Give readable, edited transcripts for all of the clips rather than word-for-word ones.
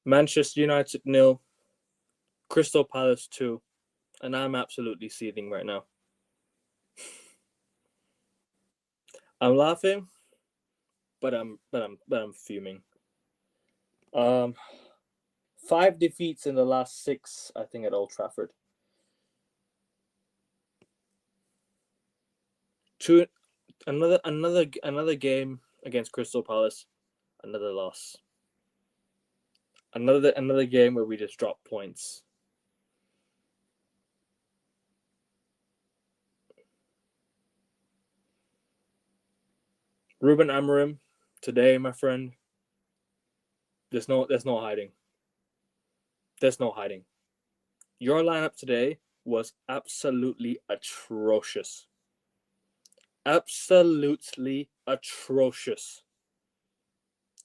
Manchester United 0, Crystal Palace 2, and I'm absolutely seething right now. I'm laughing, but I'm fuming. 5 defeats in the last 6, I think, at Old Trafford. Another game against Crystal Palace, another loss. Another game where we just drop points. Ruben Amorim, today, my friend, there's no hiding. There's no hiding. Your lineup today was absolutely atrocious. Absolutely atrocious.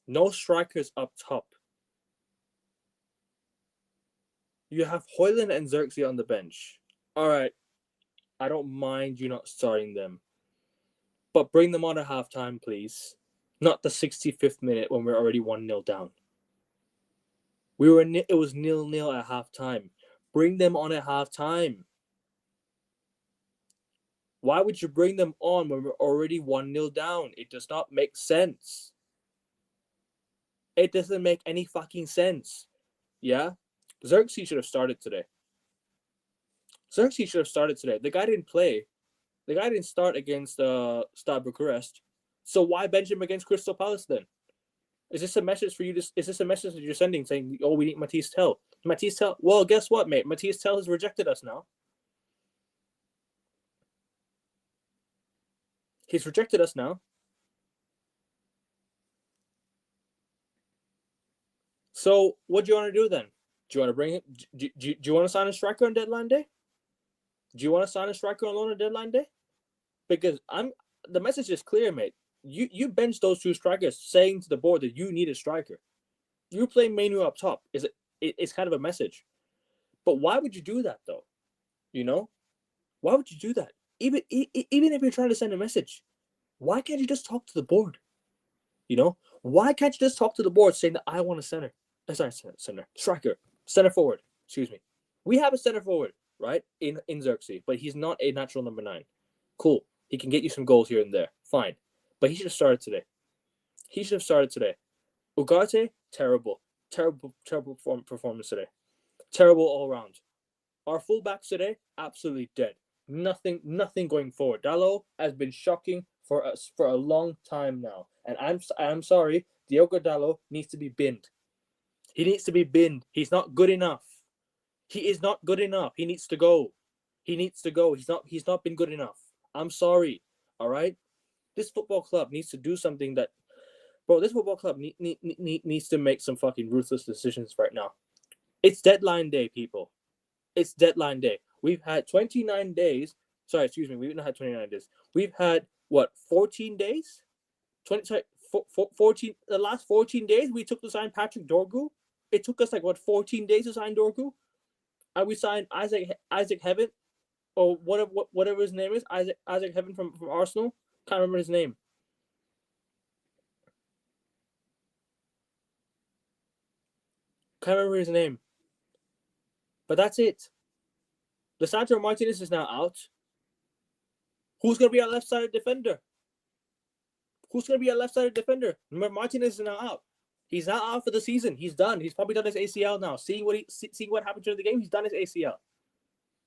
No strikers up top. You have Højlund and Xerxes on the bench. All right, I don't mind you not starting them. But bring them on at halftime, please. Not the 65th minute when we're already 1-0 down. It was 0-0 at halftime. Bring them on at halftime. Why would you bring them on when we're already 1-0 down? It does not make sense. It doesn't make any fucking sense. Yeah? Xerxes should have started today. The guy didn't play. The guy didn't start against Stade Bucharest. So why bench him against Crystal Palace then? Is this a message for you? Is this a message that you're sending saying, oh, we need Matisse Tell? Matisse Tell? Well, guess what, mate? Matisse Tell has rejected us now. He's rejected us now. So what do you want to do then? Do you want to bring him? Do you want to sign a striker on deadline day? Do you want to sign a striker on loan on deadline day? Because the message is clear, mate. You bench those 2 strikers, saying to the board that you need a striker. You play Manu up top. It's kind of a message. But why would you do that though? You know, why would you do that? Even if you're trying to send a message, why can't you just talk to the board? You know, why can't you just talk to the board saying that I want a center? Striker, center forward. Excuse me. We have a center forward, right, in Xerxes, but he's not a natural number 9. Cool. He can get you some goals here and there. Fine. But he should have started today. Ugarte, terrible performance today. Terrible all around. Our fullbacks today, absolutely dead. Nothing going forward. Dalot has been shocking for us for a long time now. And I'm sorry, Diogo Dalot needs to be binned. He needs to be binned. He's not good enough. He is not good enough. He needs to go. He's not been good enough. I'm sorry. All right? This football club needs to do something that, bro, this football club needs to make some fucking ruthless decisions right now. It's deadline day, people. It's deadline day. We've had 29 days. Sorry, excuse me. We've not had 29 days. We've had, 14 days? 14. The last 14 days, we took to sign Patrick Dorgu. It took us 14 days to sign Dorgu? And we signed Isaac Heaven, or whatever his name is, Isaac Heaven from Arsenal. Can't remember his name. But that's it. Lisandro Martinez is now out. Who's going to be our left-sided defender? Remember, Martinez is now out. He's not out for the season. He's done. He's probably done his ACL now. Seeing what happened during the game, he's done his ACL.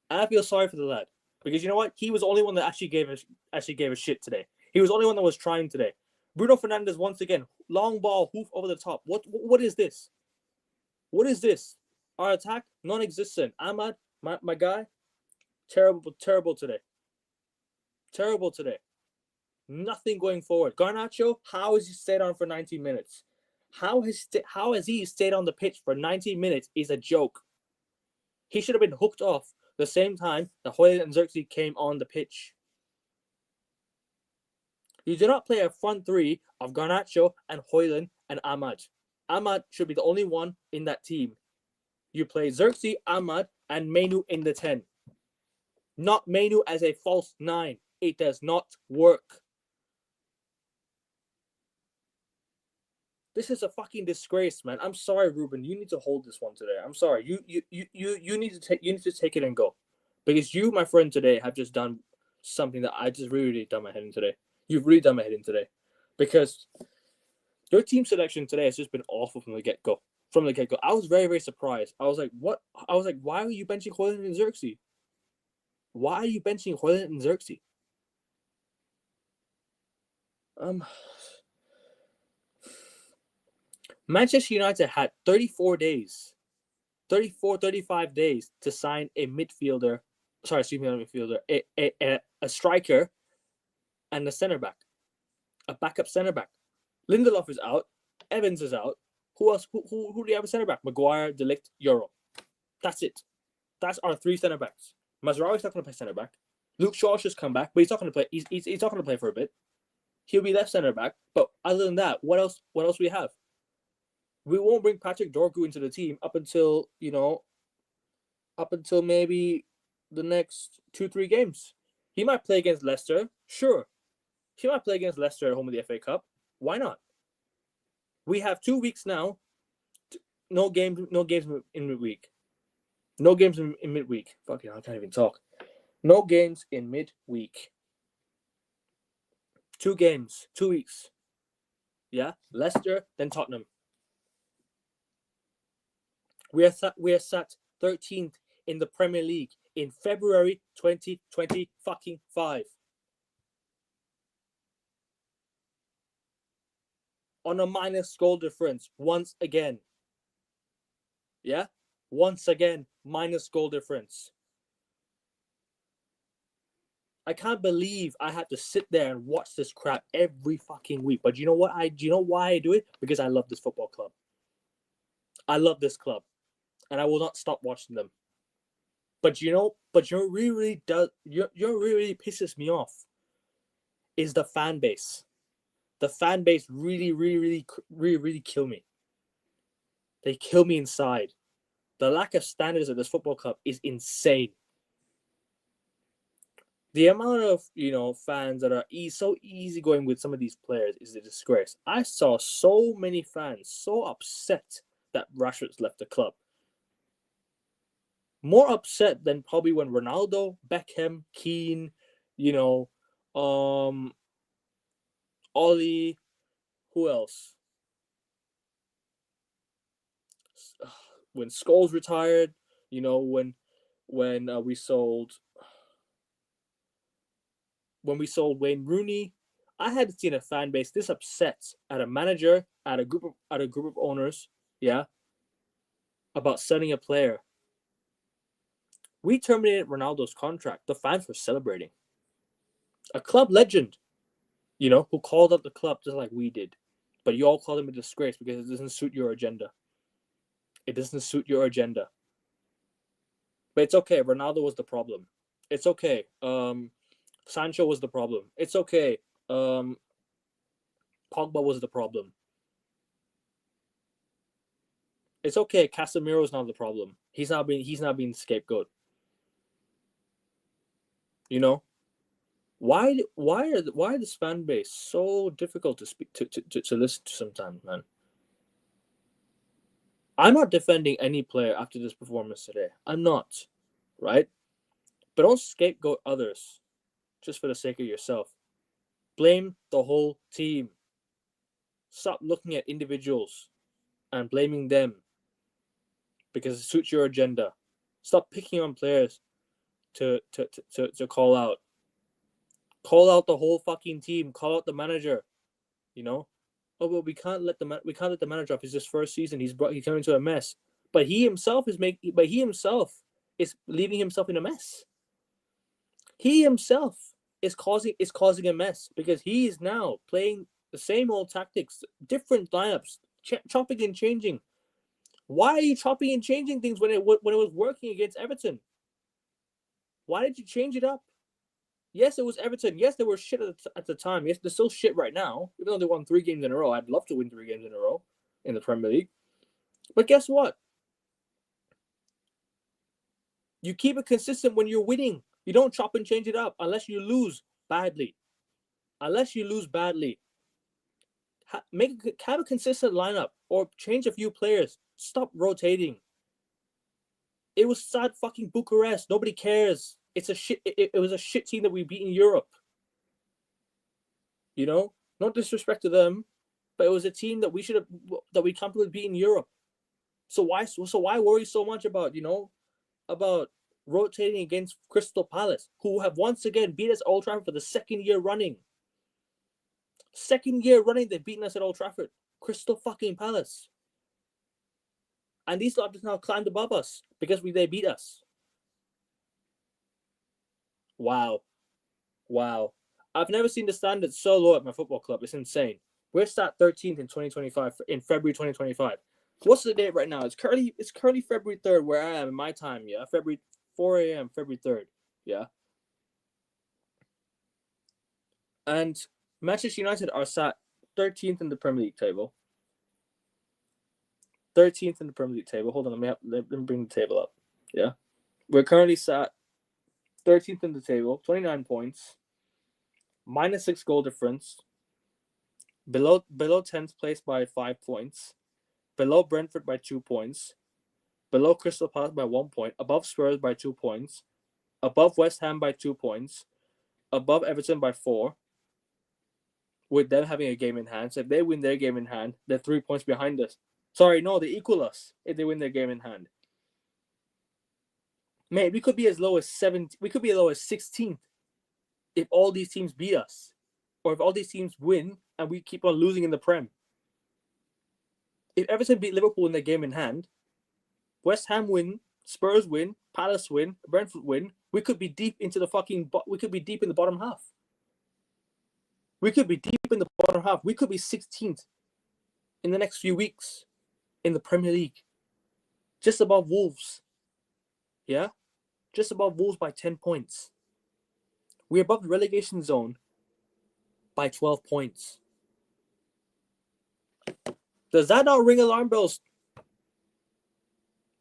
And I feel sorry for the lad. Because you know what? He was the only one that actually gave a shit today. He was the only one that was trying today. Bruno Fernandes, once again, long ball, hoof over the top. What is this? What is this? Our attack, non-existent. Ahmad, my guy, terrible today. Nothing going forward. Garnacho, how has he stayed on for 90 minutes? How has he stayed on the pitch for 90 minutes is a joke. He should have been hooked off the same time that Højlund and Xerxes came on the pitch. You do not play a front 3 of Garnacho and Højlund and Ahmad. Ahmad should be the only one in that team. You play Xerxes, Ahmad, and Manu in the 10. Not Manu as a false 9. It does not work. This is a fucking disgrace, man. I'm sorry, Ruben. You need to hold this one today. I'm sorry. You need to take it and go, because you, my friend, today have just done something that I just really done my head in today. You've really done my head in today, because your team selection today has just been awful from the get go. From the get go, I was very, very surprised. I was like, what? I was like, why are you benching Hoyland and Xerxes? Why are you benching Hoyland and Xerxes? Manchester United had 34 days, 35 days to sign a midfielder. Sorry, excuse me, not a midfielder, a striker and a center back, a backup center back. Lindelof is out. Evans is out. Who else? Who do you have a center back? Maguire, De Ligt, Euro. That's it. That's our 3 center backs. Mazraoui's not going to play center back. Luke Shaw's just come back, but he's not going to play. He's not going to play for a bit. He'll be left center back. But other than that, what else? What else we have? We won't bring Patrick Dorgu into the team up until maybe the next 2-3 games. He might play against Leicester, sure. He might play against Leicester at home in the FA Cup. Why not? We have 2 weeks now. No games in midweek. No games in midweek. Fucking hell, I can't even talk. No games in midweek. 2 games, 2 weeks. Yeah, Leicester, then Tottenham. We are sat 13th in the Premier League in February 2025. On a minus goal difference once again. Yeah? Once again, minus goal difference. I can't believe I have to sit there and watch this crap every fucking week. But you know what? Do you know why I do it? Because I love this football club. I love this club. And I will not stop watching them. But you know really pisses me off is the fan base. The fan base really kill me. They kill me inside. The lack of standards of this football club is insane. The amount of fans that are so easygoing with some of these players is a disgrace. I saw so many fans so upset that Rashford's left the club. More upset than probably when Ronaldo, Beckham, Keane, Ollie, who else? When Scholes retired, when we sold Wayne Rooney, I hadn't seen a fan base this upset at a manager, at a group of owners, yeah, about selling a player. We terminated Ronaldo's contract. The fans were celebrating. A club legend, who called up the club just like we did. But you all called him a disgrace because it doesn't suit your agenda. It doesn't suit your agenda. But it's okay. Ronaldo was the problem. It's okay. Sancho was the problem. It's okay. Pogba was the problem. It's okay. Casemiro's not the problem. He's not being the scapegoat. Why this fan base so difficult to speak to listen to sometimes, man? I'm not defending any player after this performance today. I'm not, right? But don't scapegoat others just for the sake of yourself. Blame the whole team. Stop looking at individuals and blaming them because it suits your agenda. Stop picking on players to call out. Call out the whole fucking team. Call out the manager. Oh, well, we can't let the manager off. It's his first season. He's coming into a mess. But he himself is leaving himself in a mess. He himself is causing a mess because he is now playing the same old tactics, different lineups, chopping and changing. Why are you chopping and changing things when it was working against Everton? Why did you change it up? Yes, it was Everton. Yes, they were shit at the time. Yes, they're still shit right now. Even though they won 3 games in a row. I'd love to win 3 games in a row in the Premier League. But guess what? You keep it consistent when you're winning. You don't chop and change it up unless you lose badly. have a consistent lineup or change a few players. Stop rotating. It was sad fucking Bucharest. Nobody cares. It's a shit. It was a shit team that we beat in Europe. You know, no disrespect to them, but it was a team that we comfortably beat in Europe. So why worry so much about about rotating against Crystal Palace, who have once again beat us at Old Trafford for the second year running. Second year running, they've beaten us at Old Trafford. Crystal fucking Palace. And these lot have now climbed above us because they beat us. Wow. I've never seen the standards so low at my football club. It's insane. We're sat 13th in 2025, in February 2025. What's the date right now? It's currently February 3rd where I am in my time, yeah? February 4 a.m., February 3rd, yeah? And Manchester United are sat 13th in the Premier League table. 13th in the Premier League table. Hold on, let me bring the table up, yeah? We're currently sat 13th in the table, 29 points, minus 6 goal difference, below 10th place by 5 points, below Brentford by 2 points, below Crystal Palace by 1 point, above Spurs by 2 points, above West Ham by 2 points, above Everton by 4, with them having a game in hand. So if they win their game in hand, they're 3 points behind us. Sorry, no, they equal us if they win their game in hand. Mate, we could be as low as 7th. We could be as low as 16th if all these teams beat us, or if all these teams win and we keep on losing in the Prem. If Everton beat Liverpool in their game in hand, West Ham win, Spurs win, Palace win, Brentford win, we could be deep into the we could be deep in the bottom half. We could be deep in the bottom half. We could be 16th in the next few weeks in the Premier League. Just above Wolves. Yeah? Just above Wolves by 10 points. We're above the relegation zone by 12 points. Does that not ring alarm bells?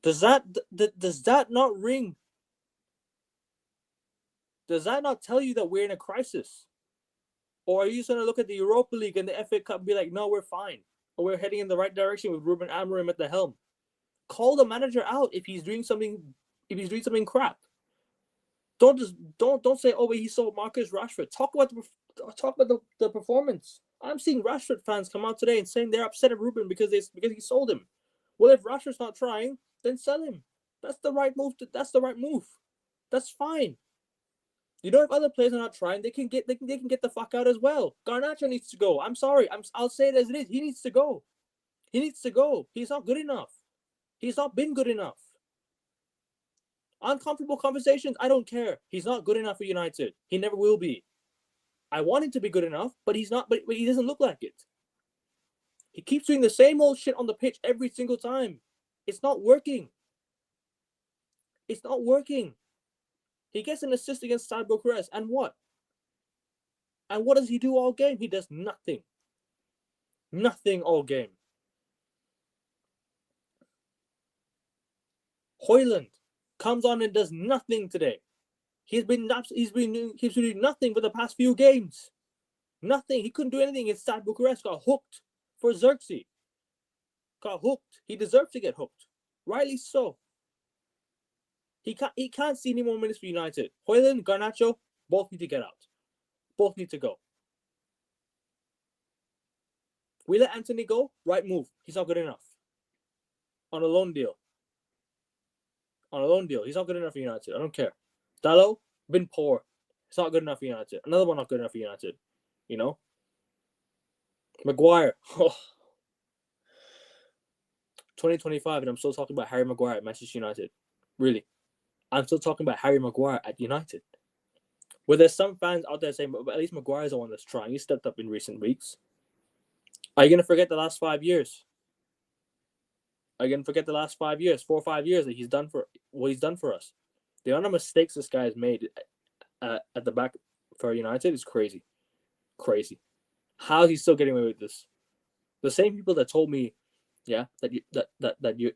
Does that not ring? Does that not tell you that we're in a crisis? Or are you going to look at the Europa League and the FA Cup and be like, no, we're fine. Or we're heading in the right direction with Ruben Amorim at the helm? Call the manager out if he's doing something crap. Don't say, oh, but he sold Marcus Rashford. Talk about the performance. I'm seeing Rashford fans come out today and saying they're upset at Ruben because he sold him. Well, if Rashford's not trying, then sell him. That's the right move. That's the right move. That's fine. You know, if other players are not trying, they can get the fuck out as well. Garnacho needs to go. I'm sorry. I'll say it as it is. He needs to go. He needs to go. He's not good enough. He's not been good enough. Uncomfortable conversations, I don't care. He's not good enough for United. He never will be. I want him to be good enough, but he's not. But he doesn't look like it. He keeps doing the same old shit on the pitch every single time. It's not working. It's not working. He gets an assist against Stade Bucharest, and what? And what does he do all game? He does nothing. Nothing all game. Højlund comes on and does nothing today. He's been doing nothing for the past few games. Nothing. He couldn't do anything against Stade Bucharest. Got hooked for Xerxes. Got hooked. He deserved to get hooked. Rightly so. He can't see any more minutes for United. Højlund, Garnacho, both need to get out. Both need to go. We let Anthony go. Right move. He's not good enough. On a loan deal. He's not good enough for United. I don't care. Dalot, been poor. It's not good enough for United. Another one not good enough for United. You know? Maguire. 2025 and I'm still talking about Harry Maguire at Manchester United. Really. I'm still talking about Harry Maguire at United. Well, there's some fans out there saying, but at least Maguire's the one that's trying. He stepped up in recent weeks. Are you going to forget the last 5 years? Are you going to forget the last 5 years, 4 or 5 years that he's done for us? The amount of mistakes this guy has made at the back for United is crazy. Crazy. How is he still getting away with this? The same people that told me, yeah, that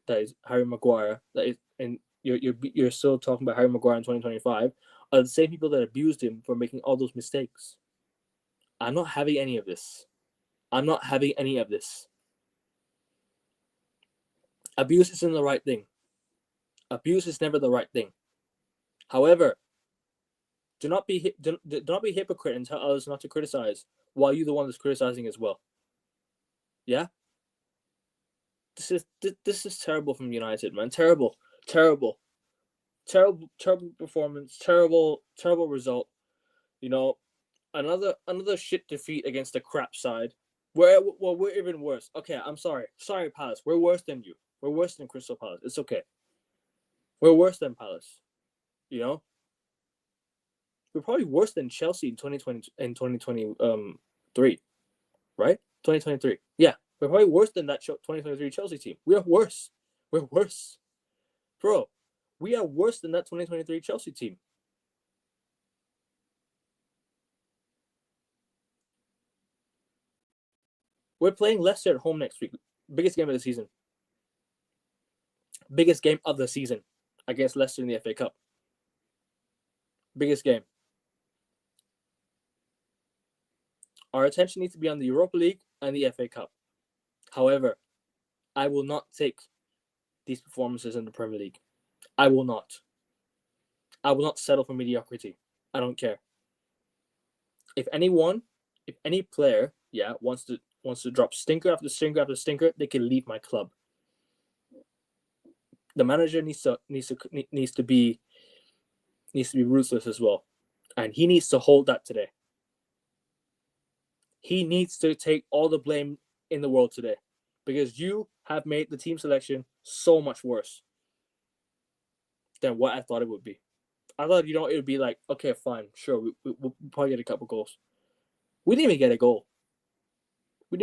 is Harry Maguire, that is, and you're still talking about Harry Maguire in 2025, are the same people that abused him for making all those mistakes. I'm not having any of this. I'm not having any of this. Abuse isn't the right thing. Abuse is never the right thing. However, do not be hypocrite and tell others not to criticize while you're the one that's criticizing as well. Yeah? This is terrible from United, man. Terrible performance, terrible result. You know, another shit defeat against a crap side. We're even worse. Okay, I'm sorry, Palace. We're worse than you. We're worse than Crystal Palace. It's okay. We're worse than Palace. You know, we're probably worse than Chelsea in 2023, right? 2023. Yeah, we're probably worse than that 2023 Chelsea team. We are worse. We're worse, bro. We are worse than that 2023 Chelsea team. We're playing Leicester at home next week. Biggest game of the season. Biggest game of the season against Leicester in the FA Cup. Biggest game. Our attention needs to be on the Europa League and the FA Cup. However, I will not take these performances in the Premier League. I will not. I will not settle for mediocrity. I don't care. If any player, wants to drop stinker after stinker after stinker, they can leave my club. The manager needs to be ruthless as well, and he needs to hold that today. He needs to take all the blame in the world today, because you have made the team selection so much worse than what I thought it would be. I thought, it would be like, okay, fine, sure, we'll probably get a couple goals. We didn't even get a goal. We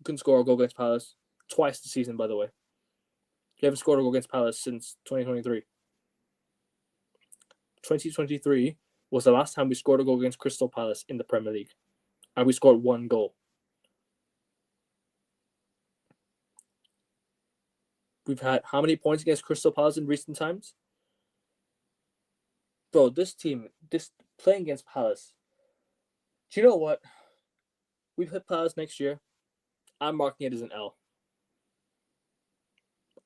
couldn't score a goal against Palace twice this season, by the way. We haven't scored a goal against Palace since 2023. 2023 was the last time we scored a goal against Crystal Palace in the Premier League. And we scored 1 goal. We've had how many points against Crystal Palace in recent times? Bro, this playing against Palace. Do you know what? We play Palace next year. I'm marking it as an L.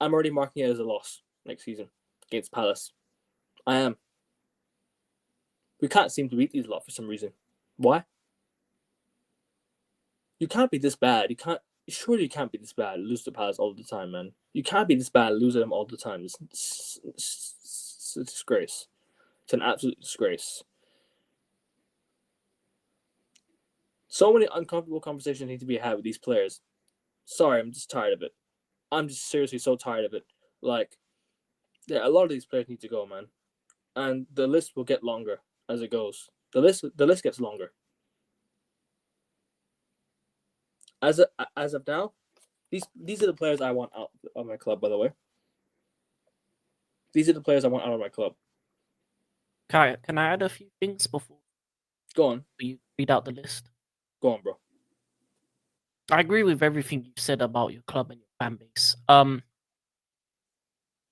I'm already marking it as a loss next season against Palace. I am. We can't seem to beat these lot for some reason. Why? You can't be this bad. Surely you can't be this bad. Lose to Palace all the time, man. You can't be this bad. Lose them all the time. It's a disgrace. It's an absolute disgrace. So many uncomfortable conversations need to be had with these players. Sorry, I'm just tired of it. I'm just seriously so tired of it. Like, a lot of these players need to go, man. And the list will get longer as it goes. The list gets longer. As of now, these are the players I want out of my club, by the way. These are the players I want out of my club. Kai, can I add a few things before Go on. you read out the list? Go on, bro. I agree with everything you said about your club and your fan base.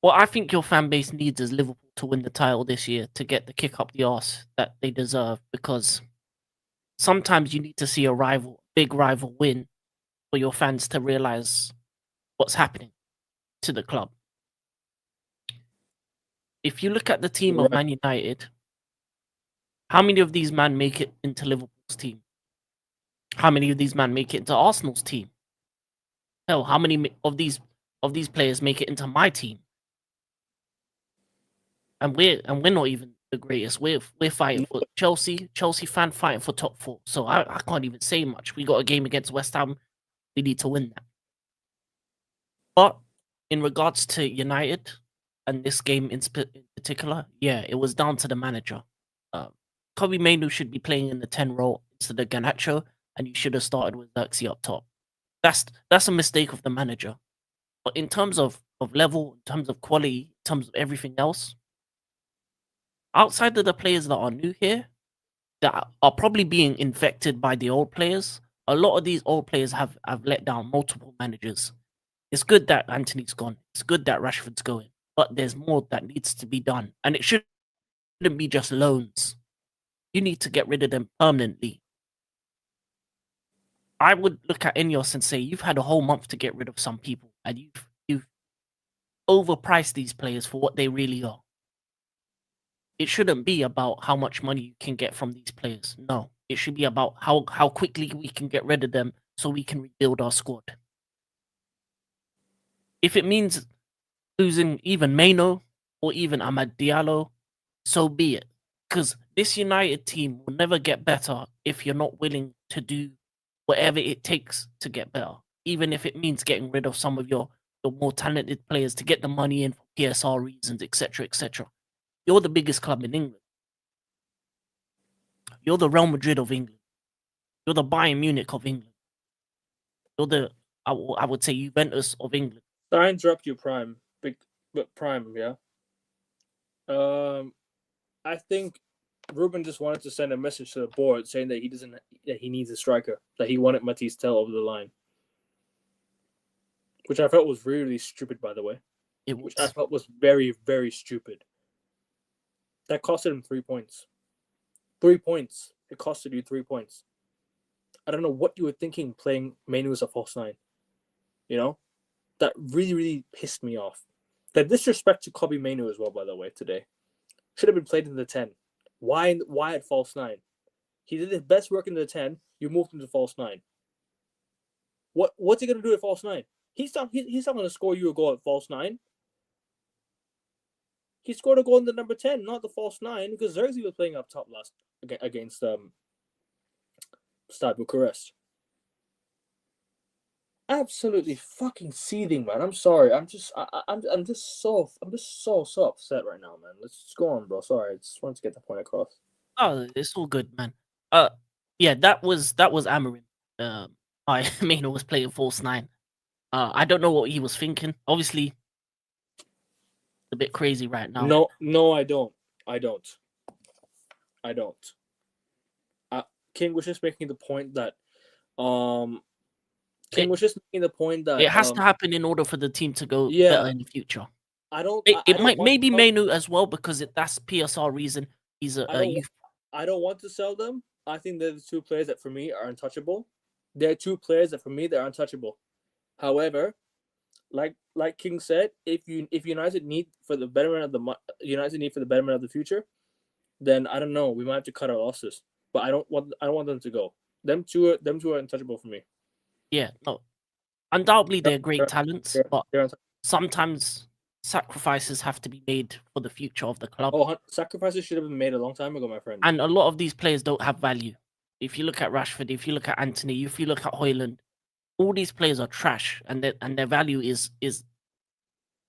What I think your fan base needs is Liverpool to win the title this year to get the kick up the arse that they deserve, because sometimes you need to see a big rival win for your fans to realize what's happening to the club. If you look at the team of Man United, how many of these men make it into Liverpool's team? How many of these men make it into Arsenal's team? Hell, how many of these players make it into my team? And we're not even the greatest. We're fighting for Chelsea fan fighting for top 4. So I can't even say much. We got a game against West Ham. We need to win that. But in regards to United and this game in particular, yeah, it was down to the manager. Kobe Mainoo should be playing in the 10 role instead of Garnacho, and you should have started with Xerxes up top. That's a mistake of the manager. But in terms of level, in terms of quality, in terms of everything else, outside of the players that are new here, that are probably being infected by the old players, a lot of these old players have let down multiple managers. It's good that Anthony's gone. It's good that Rashford's going. But there's more that needs to be done. And it shouldn't be just loans. You need to get rid of them permanently. I would look at Ineos and say you've had a whole month to get rid of some people, and you've overpriced these players for what they really are. It shouldn't be about how much money you can get from these players. No, it should be about how quickly we can get rid of them so we can rebuild our squad. If it means losing even Maino or even Ahmad Diallo, so be it. Because this United team will never get better if you're not willing to do whatever it takes to get better, even if it means getting rid of some of your more talented players to get the money in for PSR reasons, etc., etc. You're the biggest club in England. You're the Real Madrid of England. You're the Bayern Munich of England. You're the, I would say, Juventus of England. I interrupt you, Prime. But Prime, yeah. I think Ruben just wanted to send a message to the board saying that he needs a striker, that he wanted Matisse Tell over the line, which I felt was really stupid, by the way. Which I felt was very, very stupid. That costed him 3 points. 3 points. It costed you 3 points. I don't know what you were thinking playing Manu as a false nine. You know? That really, really pissed me off. The disrespect to Kobe Manu as well, by the way, today. Should have been played in the 10. Why at false 9? He did his best work in the 10. You moved him to false 9. What's he going to do at false 9? He's not going to score you a goal at false 9. He scored a goal in the number 10, not the false 9, because Xerxes was playing up top last against Stade Bucharest. Absolutely fucking seething, man. I'm sorry. I'm just so upset right now, man. Let's just go on, bro. Sorry, I just wanted to get the point across. Oh, it's all good, man. Yeah, that was Amarin. I Mino was playing false 9. I don't know what he was thinking. Obviously, a bit crazy right now. No, I don't. King was just making the point that it has to happen in order for the team to go yeah, better in the future. It might maybe Menu as well because that's PSR reason. He's a youth. I don't want to sell them. I think they're the two players that for me are untouchable. They're two players that for me they're untouchable. However, like King said, if United need for the betterment of the future, then I don't know. We might have to cut our losses. But I don't want them to go. Them two are untouchable for me. Yeah, no. Undoubtedly they're great talents, but sometimes sacrifices have to be made for the future of the club. Oh, sacrifices should have been made a long time ago, my friend. And a lot of these players don't have value. If you look at Rashford, if you look at Anthony, if you look at Højlund, all these players are trash, and their value is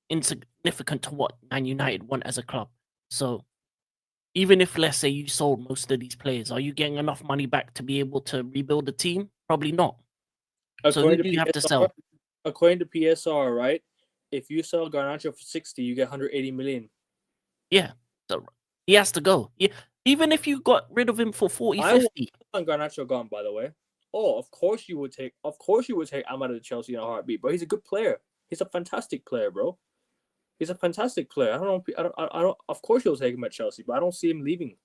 insignificant to what Man United want as a club. So even if, let's say, you sold most of these players, are you getting enough money back to be able to rebuild the team? Probably not. So who do you have to sell? According to PSR, right? If you sell Garnacho for 60, you get 180 million. Yeah. So he has to go. Yeah. Even if you got rid of him for 40, 50. I want Garnacho gone, by the way. Oh, of course you would take Ahmad to Chelsea in a heartbeat, bro. He's a good player. He's a fantastic player, bro. He's a fantastic player. I don't. Of course you'll take him at Chelsea, but I don't see him leaving.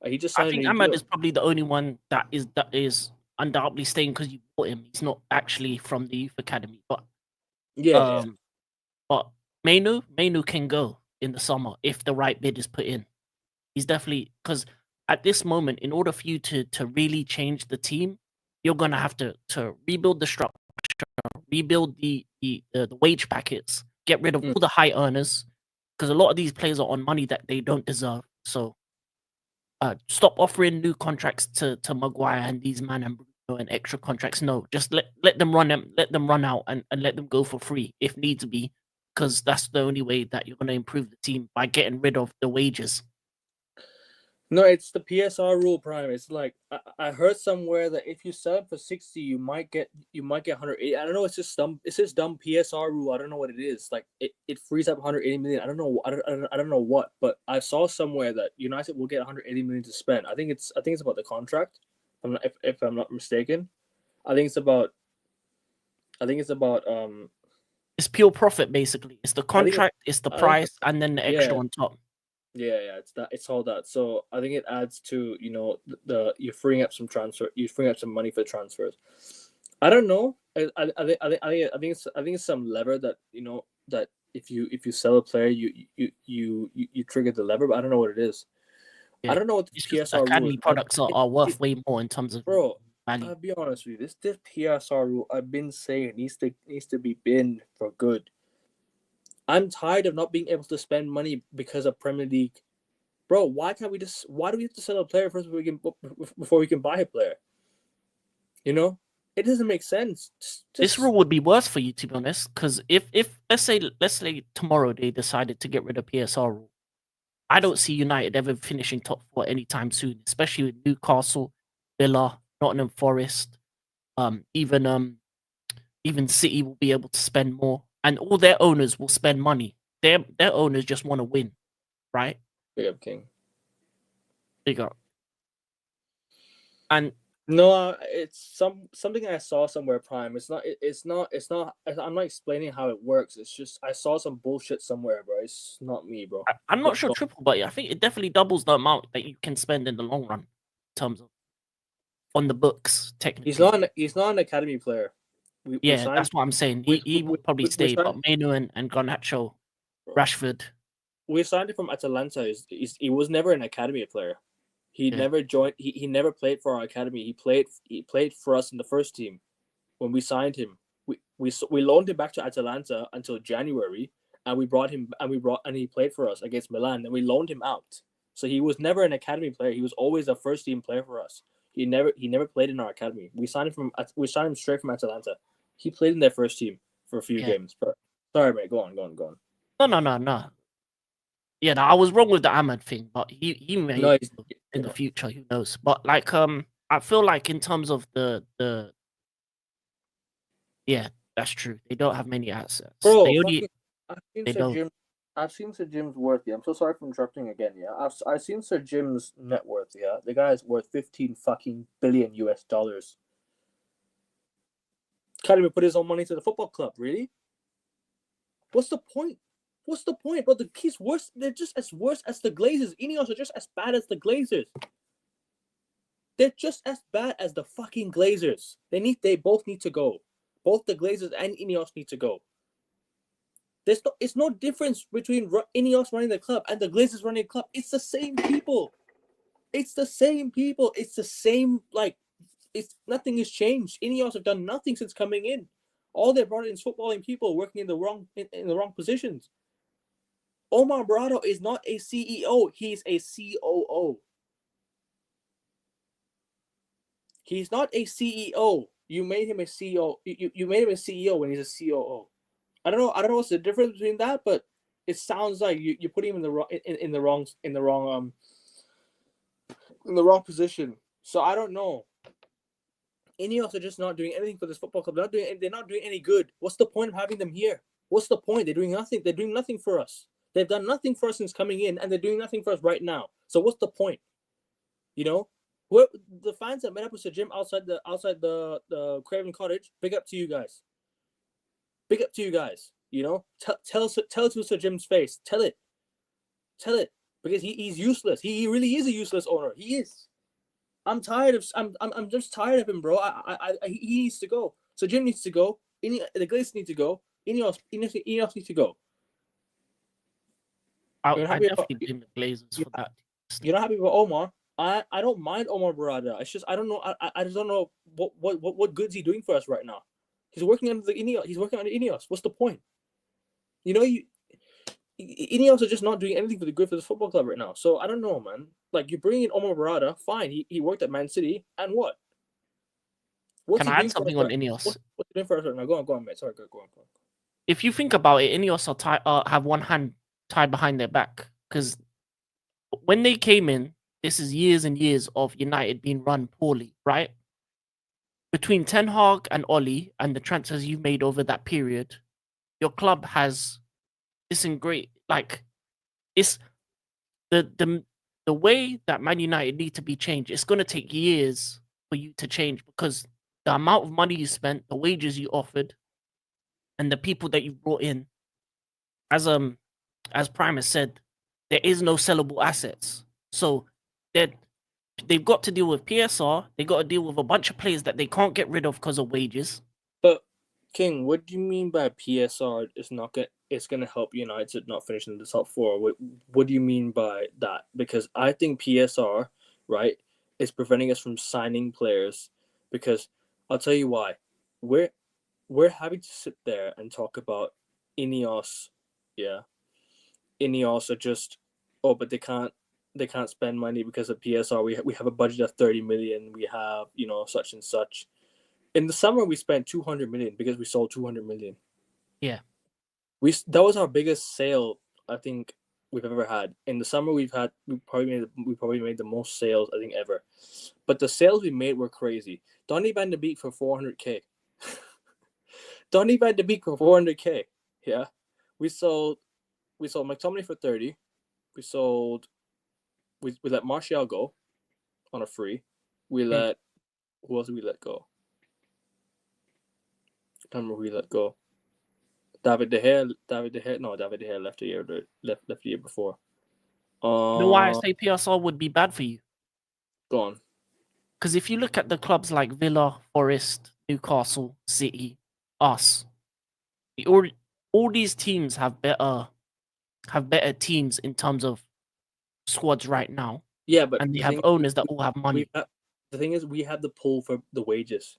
He just signed I think Ahmad is probably the only one that is undoubtedly staying because you bought him. He's not actually from the youth academy, but yeah. But Mainu can go in the summer if the right bid is put in. He's definitely, because at this moment, in order for you to really change the team, you're gonna have to rebuild the structure, rebuild the wage packets, get rid of all the high earners, because a lot of these players are on money that they don't deserve. So stop offering new contracts to Maguire and these man and Bruno and extra contracts. No, just let them run out and let them go for free if needs be, because that's the only way that you're going to improve the team, by getting rid of the wages. No, it's the PSR rule, Prime. It's like I heard somewhere that if you sell it for 60, you might get 180. I don't know. It's just dumb. It's this dumb PSR rule. I don't know what it is. Like it frees up 180 million. I don't know. I don't know what. But I saw somewhere that United will get 180 million to spend. I think it's about the contract. If I'm not mistaken, I think it's about. It's pure profit, basically. It's the contract, it's the price, and then the extra on top. Yeah, it's all that. So I think it adds to, you're freeing up some money for transfers. I don't know. I think it's some lever that that if you sell a player, you trigger the lever, but I don't know what it is. I Yeah, don't know what this it's just PSR rule is. academy products are It worth way more in terms of bro. value. I'll be honest with you. This PSR rule I've been saying needs to be binned for good. I'm tired of not being able to spend money because of Premier League. Bro, why can't we just? Why do we have to sell a player first before we can buy a player? You know, it doesn't make sense. This rule would be worse for you, to be honest, because if let's say tomorrow they decided to get rid of PSR rule, I don't see United ever finishing top four anytime soon, especially with Newcastle, Villa, Nottingham Forest, even even City will be able to spend more, and all their owners will spend money. Their owners just want to win, right? Big up King. Big up. And No, it's something I saw somewhere. Prime. It's not. I'm not explaining how it works. It's just I saw some bullshit somewhere, bro. It's not me, bro. I'm Go, not sure go. triple, but I think it definitely doubles the amount that you can spend in the long run, in terms of on the books, technically. He's not an academy player. We Yeah, signed that's what I'm saying. we He we, will probably we stay, but signed Menu and Garnacho, bro. Rashford, We signed him from Atalanta. He was never an academy player. He yeah, never joined. He never played for our academy. He played for us in the first team when we signed him. We loaned him back to Atalanta until January, and he played for us against Milan. And we loaned him out. So he was never an academy player. He was always a first team player for us. He never played in our academy. We signed him straight from Atalanta. He played in their first team for a few yeah. games. But sorry, mate. Go on. No. Yeah, no, I was wrong with the Ahmad thing, but he may No, in the yeah. future, who knows? But like, I feel like in terms of the yeah, that's true. They don't have many assets. Bro, They only fucking, I've seen they Sir don't. Jim. I've seen Sir Jim's worth. Yeah, I'm so sorry for interrupting again. Yeah, I've seen Sir Jim's net worth. Yeah, the guy is worth 15 fucking billion US dollars. Can't even put his own money to the football club. Really? What's the point? What's the point, bro? He's worse. They're just as worse as the Glazers. Ineos are just as bad as the Glazers. They're just as bad as the fucking Glazers. They both need to go. Both the Glazers and Ineos need to go. It's no difference between Ineos running the club and the Glazers running the club. It's the same people. It's the same people. It's the same it's nothing has changed. Ineos have done nothing since coming in. All they brought in is footballing people working in the wrong positions. Omar Barado is not a CEO. He's a COO. He's not a CEO. You made him a CEO. You made him a CEO when he's a COO. I don't know what's the difference between that, but it sounds like you put him in the wrong in the wrong position. So I don't know. Ineos are just not doing anything for this football club. They're not doing any good. What's the point of having them here? What's the point? They're doing nothing. They're doing nothing for us. They've done nothing for us since coming in, and they're doing nothing for us right now. So what's the point? You know, what the fans that met up with the gym outside the Craven Cottage. Big up to you guys. Big up to you guys. You know, tell to Sir Jim's face. Tell it, because he's useless. He really is a useless owner. He is. I'm just tired of him, bro. He needs to go. So Jim needs to go. The Glazers need to go. Ineos needs to go. You're I happy about definitely blame the Glazers for that. you're not happy about Omar. I don't mind Omar Barada. It's just I don't know. I just don't know what good's he doing for us right now. He's working under the Ineos. He's working under Ineos. What's the point? You know, Ineos are just not doing anything for the good for this football club right now. So I don't know, man. Like you bring in Omar Barada, fine. He worked at Man City, and what? What's Can he I add doing for us something on right? Ineos? What's he doing for us right now? Go on, mate. Sorry, go on. If you think about it, Ineos have one hand tied behind their back, because when they came in, this is years and years of United being run poorly, right? Between Ten Hag and Oli and the transfers you've made over that period, your club has this in great like it's the way that Man United need to be changed. It's going to take years for you to change, because the amount of money you spent, the wages you offered, and the people that you brought in, as Primus said, there is no sellable assets. So that they've got to deal with PSR. They got to deal with a bunch of players that they can't get rid of because of wages. But King, what do you mean by PSR is not gonna? It's gonna help United not finish in the top four. What do you mean by that? Because I think PSR, right, is preventing us from signing players. Because I'll tell you why. We're having to sit there and talk about Ineos. Yeah, Ineos are just but they can't spend money because of PSR. We have a budget of 30 million. We have such and such. In the summer, we spent 200 million because we sold 200 million. Yeah. That was our biggest sale I think we've ever had. In the summer, we probably made the most sales I think ever. But the sales we made were crazy. Donny van de Beek for 400k. Donny van de Beek for 400k. Yeah, we sold McTominay for 30. We let Martial go on a free. Who else did we let go? I don't remember who we let go. David De Gea left the year before. You know why I say PSR would be bad for you? Go on. Because if you look at the clubs like Villa, Forest, Newcastle, City, us, all these teams have better teams in terms of squads right now. Yeah, but and they have owners that all have money. The thing is, we have the pull for the wages.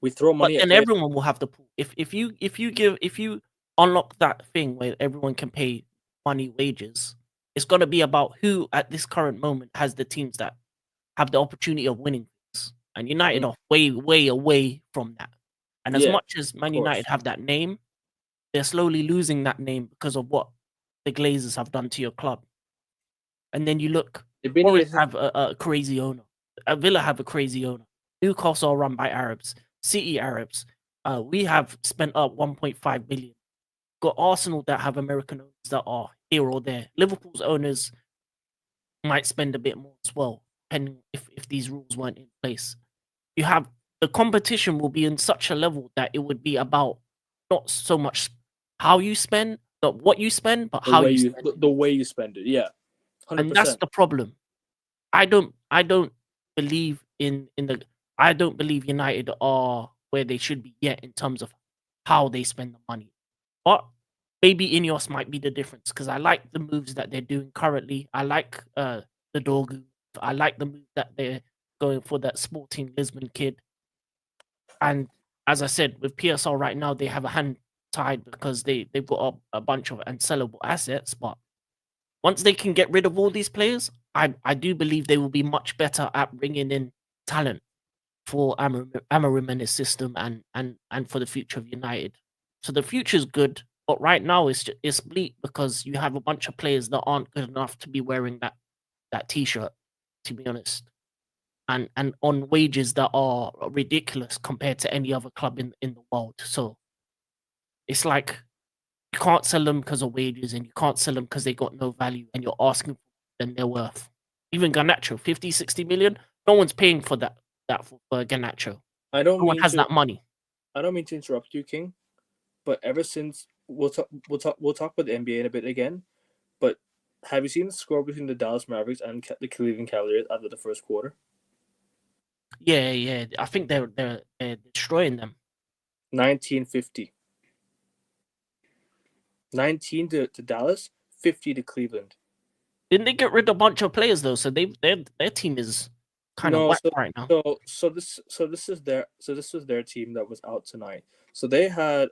We throw money But at then everyone will have the pool. If you unlock that thing where everyone can pay money wages, it's gonna be about who at this current moment has the teams that have the opportunity of winning things. And United are way away from that. And as much as Man United have that name, they're slowly losing that name because of what the Glazers have done to your club. And then you look, Forest have a crazy owner. Villa have a crazy owner. Newcastle are run by Arabs. City Arabs. We have spent up 1.5 billion. Got Arsenal that have American owners that are here or there. Liverpool's owners might spend a bit more as well, depending if these rules weren't in place. You have the competition will be in such a level that it would be about not so much how you spend, not what you spend, but how you spend it. The way you spend it. Yeah, 100%. And that's the problem. I don't believe I don't believe United are where they should be yet in terms of how they spend the money. But maybe Ineos might be the difference because I like the moves that they're doing currently. I like the Dorgu. I like the move that they're going for, that Sporting Lisbon kid. And as I said, with PSL right now, they have a hand tied because they've got a bunch of unsellable assets. But once they can get rid of all these players, I do believe they will be much better at bringing in talent for Amarim and his system and for the future of United. So the future is good, but right now it's bleak because you have a bunch of players that aren't good enough to be wearing that t-shirt, to be honest, and on wages that are ridiculous compared to any other club in the world. So it's like you can't sell them because of wages, and you can't sell them because they got no value, and you're asking for than they're worth. Even Garnacho, 50, 60 million, no one's paying for that for Garnacho. No one has that money. I don't mean to interrupt you, King, but ever since we'll talk about the NBA in a bit again. But have you seen the score between the Dallas Mavericks and the Cleveland Cavaliers after the first quarter? Yeah. I think they're destroying them. 19-50. 19 to Dallas, 50 to Cleveland. Didn't they get rid of a bunch of players though? So their team is kind of whacked right now. So this was their team that was out tonight. So they had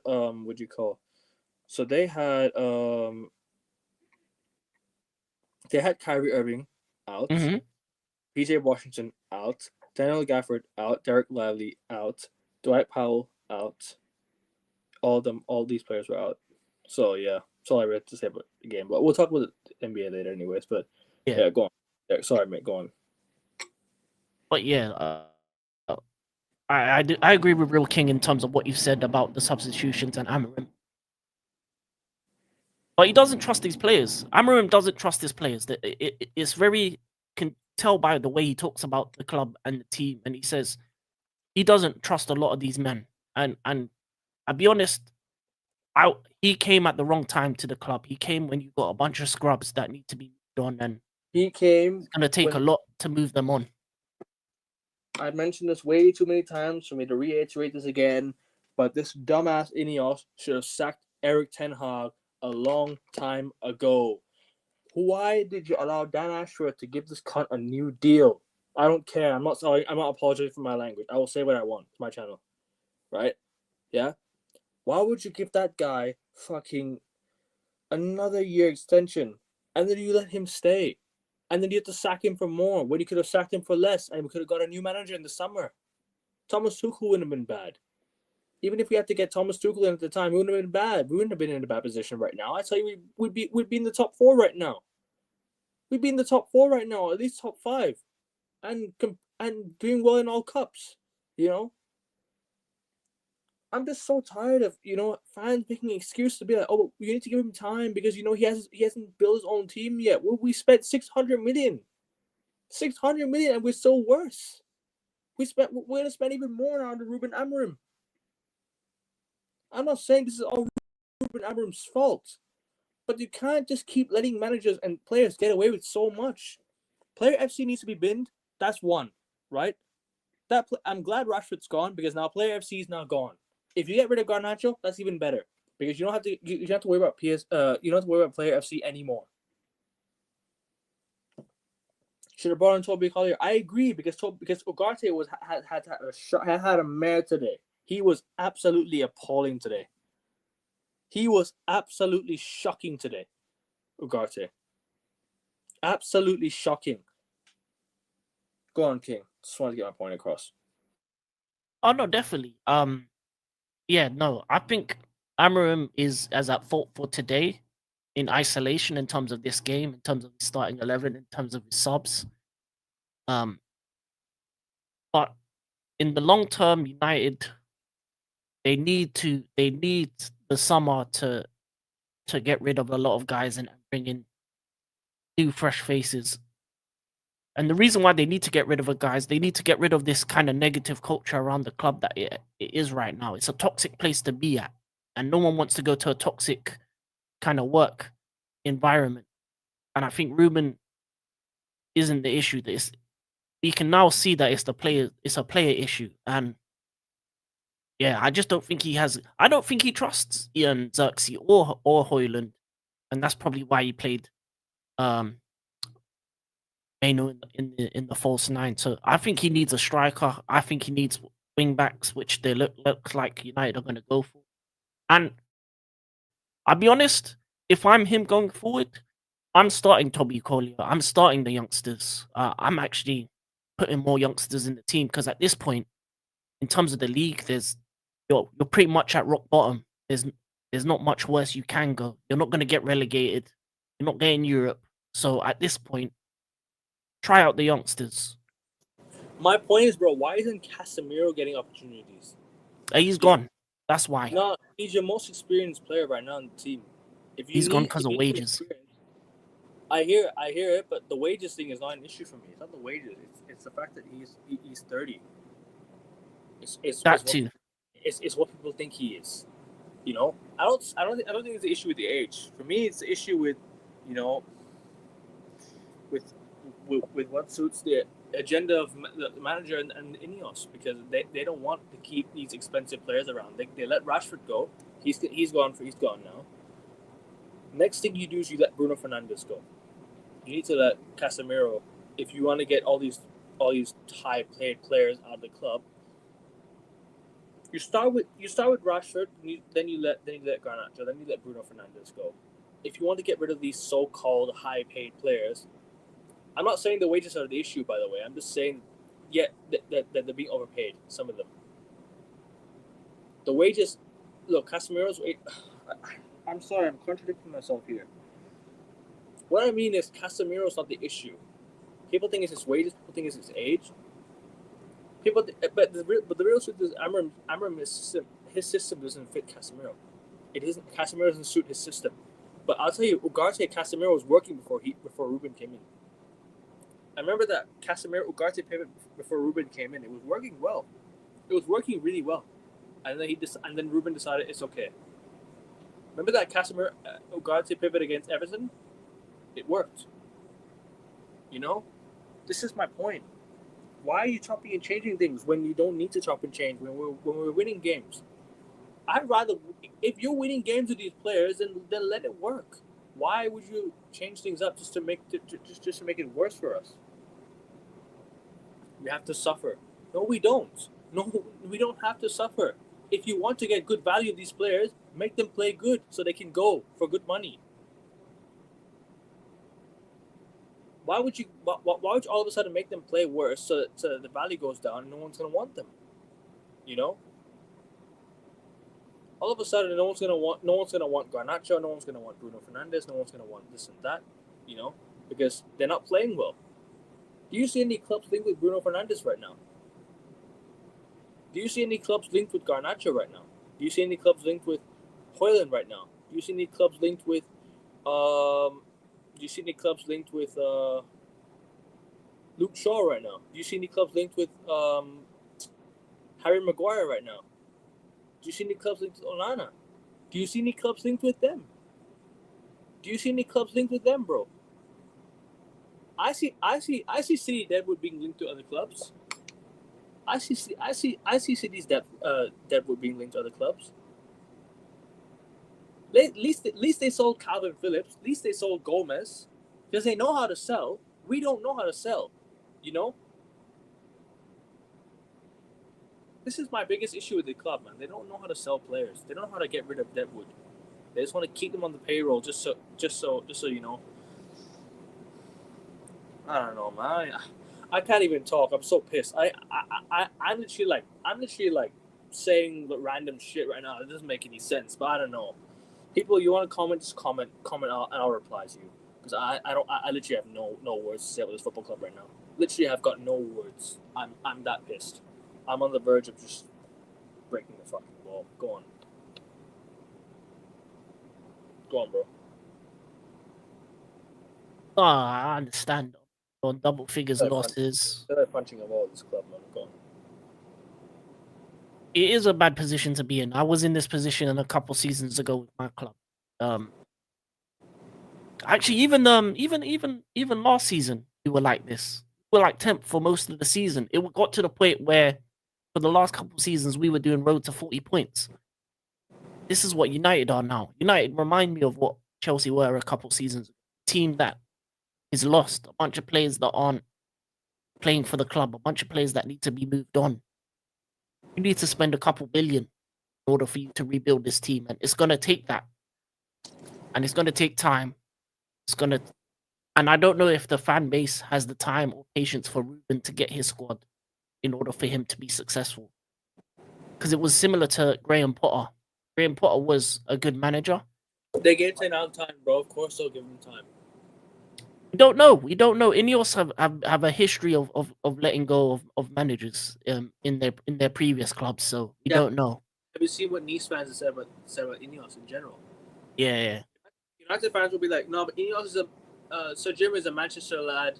they had Kyrie Irving out, PJ Washington out, Daniel Gafford out, Derek Lively out, Dwight Powell out. All these players were out. So yeah, that's all I read to say about the game. But we'll talk about the NBA later, anyways. But yeah go on. Yeah, sorry, mate. Go on. But yeah, I agree with Real King in terms of what you said about the substitutions and Amarim. But he doesn't trust these players. Amarim doesn't trust his players. It's very can tell by the way he talks about the club and the team, and he says he doesn't trust a lot of these men. And I'll be honest, he came at the wrong time to the club. He came when you got a bunch of scrubs that need to be moved on, and he came. It's gonna take a lot to move them on. I've mentioned this way too many times for me to reiterate this again, but this dumbass Ineos should have sacked Eric Ten Hag a long time ago. Why did you allow Dan Ashworth to give this cunt a new deal? I don't care. I'm not sorry. I'm not apologizing for my language. I will say what I want. It's my channel. Right? Yeah? Why would you give that guy fucking another year extension and then you let him stay? And then you have to sack him for more when you could have sacked him for less and we could have got a new manager in the summer. Thomas Tuchel wouldn't have been bad. Even if we had to get Thomas Tuchel in at the time, it wouldn't have been bad. We wouldn't have been in a bad position right now. I tell you, we'd be in the top 4 right now. We'd be in the top 4 right now, at least top 5, and doing well in all cups. You know, I'm just so tired of fans making an excuse to be like, oh, you need to give him time because he hasn't built his own team yet. Well, we spent 600 million, and we're still worse. We're gonna spend even more now to Ruben Amorim. I'm not saying this is all Ruben Amorim's fault, but you can't just keep letting managers and players get away with so much. Player FC needs to be binned. That's one, right? I'm glad Rashford's gone because now Player FC is now gone. If you get rid of Garnacho, that's even better because you don't have to. You don't have to worry about you don't have to worry about Player FC anymore. Should have brought in Toby Collier. I agree because Ugarte had a mare today. He was absolutely appalling today. He was absolutely shocking today, Ugarte. Absolutely shocking. Go on, King. Just wanted to get my point across. Oh no, definitely. Yeah, no, I think Amorim is as at fault for today in isolation in terms of this game, in terms of his starting 11, in terms of his subs. But in the long term, United they need the summer to get rid of a lot of guys and bring in new fresh faces. And the reason why they need to get rid of the guys, they need to get rid of this kind of negative culture around the club that it is right now. It's a toxic place to be at, and no one wants to go to a toxic kind of work environment. And I think Ruben isn't the issue. This we can now see that it's a player issue, and yeah, I just don't think he has. I don't think he trusts Ian Xerxes or Hoyland, and that's probably why he played Maino in the false nine. So I think he needs a striker. I think he needs wing backs, which they look like United are going to go for. And I'll be honest, if I'm him going forward, I'm starting Toby Collier. I'm starting the youngsters. I'm actually putting more youngsters in the team because at this point, in terms of the league, you're pretty much at rock bottom. There's not much worse you can go. You're not going to get relegated. You're not getting Europe. So at this point, try out the youngsters. My point is, bro, why isn't Casemiro getting opportunities? He's gone. That's why. No, he's your most experienced player right now in the team. He's gone because of wages. I hear it, but the wages thing is not an issue for me. It's not the wages. It's the fact that he's 30. It's too. It's what people think he is. You know, I don't think it's the issue with the age. For me, it's the issue with, with what suits the agenda of the manager and Ineos, because they don't want to keep these expensive players around. They let Rashford go. He's gone now. Next thing you do is you let Bruno Fernandes go. You need to let Casemiro, if you want to get all these high paid players out of the club. You start with Rashford, then you let Garnacho, then you let Bruno Fernandes go. If you want to get rid of these so-called high paid players, I'm not saying the wages are the issue, by the way. I'm just saying, that they're being overpaid, some of them. The wages, look, Casemiro's. I'm sorry, I'm contradicting myself here. What I mean is Casemiro's not the issue. People think it's his wages. People think it's his age. But the real truth is Amorim's system doesn't fit Casemiro. It isn't. Casemiro doesn't suit his system. But I'll tell you, Ugarte Casemiro was working before Ruben came in. I remember that Ugarte pivot before Ruben came in. It was working well. It was working really well, and then Ruben decided it's okay. Remember that Casemiro Ugarte pivot against Everton? It worked. This is my point. Why are you chopping and changing things when you don't need to chop and change when we're winning games? I'd rather, if you're winning games with these players, then let it work. Why would you change things up just to make it worse for us? We have to suffer. No, we don't. No, we don't have to suffer. If you want to get good value of these players, make them play good so they can go for good money. Why would you all of a sudden make them play worse so the value goes down and no one's gonna want them? You know, all of a sudden no one's gonna want Garnacho, no one's gonna want Bruno Fernandes, no one's gonna want this and that. You know, because they're not playing well. Do you see any clubs linked with Bruno Fernandes right now? Do you see any clubs linked with Garnacho right now? Do you see any clubs linked with Hoyland right now? Do you see any clubs linked with Luke Shaw right now? Do you see any clubs linked with Harry Maguire right now? Do you see any clubs linked with Onana? Do you see any clubs linked with them? Do you see any clubs linked with them, bro? I see City Deadwood being linked to other clubs. I see City's Deadwood being linked to other clubs. At least they sold Calvin Phillips. At least they sold Gomez, because they know how to sell. We don't know how to sell, you know. This is my biggest issue with the club, man. They don't know how to sell players. They don't know how to get rid of Deadwood. They just want to keep them on the payroll, just so you know. I don't know, man. I can't even talk. I'm so pissed. I'm literally like saying random shit right now. It doesn't make any sense, but I don't know. People, you want to comment? Just comment out, and I'll reply to you, because I literally have no words to say about this football club right now. Literally, I've got no words. I'm that pissed. I'm on the verge of just breaking the fucking wall. Go on, bro. I understand. On double figures losses, They're punching a wall at this club, man. Go on. it is a bad position to be in. I was in this position a couple seasons ago with my club. Actually, even last season, we were like this. We were like 10th for most of the season. It got to the point where, for the last couple seasons, we were doing road to 40 points. This is what United are now. United remind me of what Chelsea were a couple seasons ago. Team that is lost. A bunch of players that aren't playing for the club. A bunch of players that need to be moved on. You need to spend a couple billion in order for you to rebuild this team, and it's going to take that. And it's going to take time. And I don't know if the fan base has the time or patience for Ruben to get his squad in order for him to be successful. Because it was similar to Graham Potter. Graham Potter was a good manager. They gave 10 out of time, bro. Of course they'll give him time. We don't know. Ineos have a history of letting go of managers in their previous clubs, so we don't know. Have you seen what Nice fans have said about Ineos in general? Yeah. United fans will be like, no, but Ineos is Sir Jim is a Manchester lad.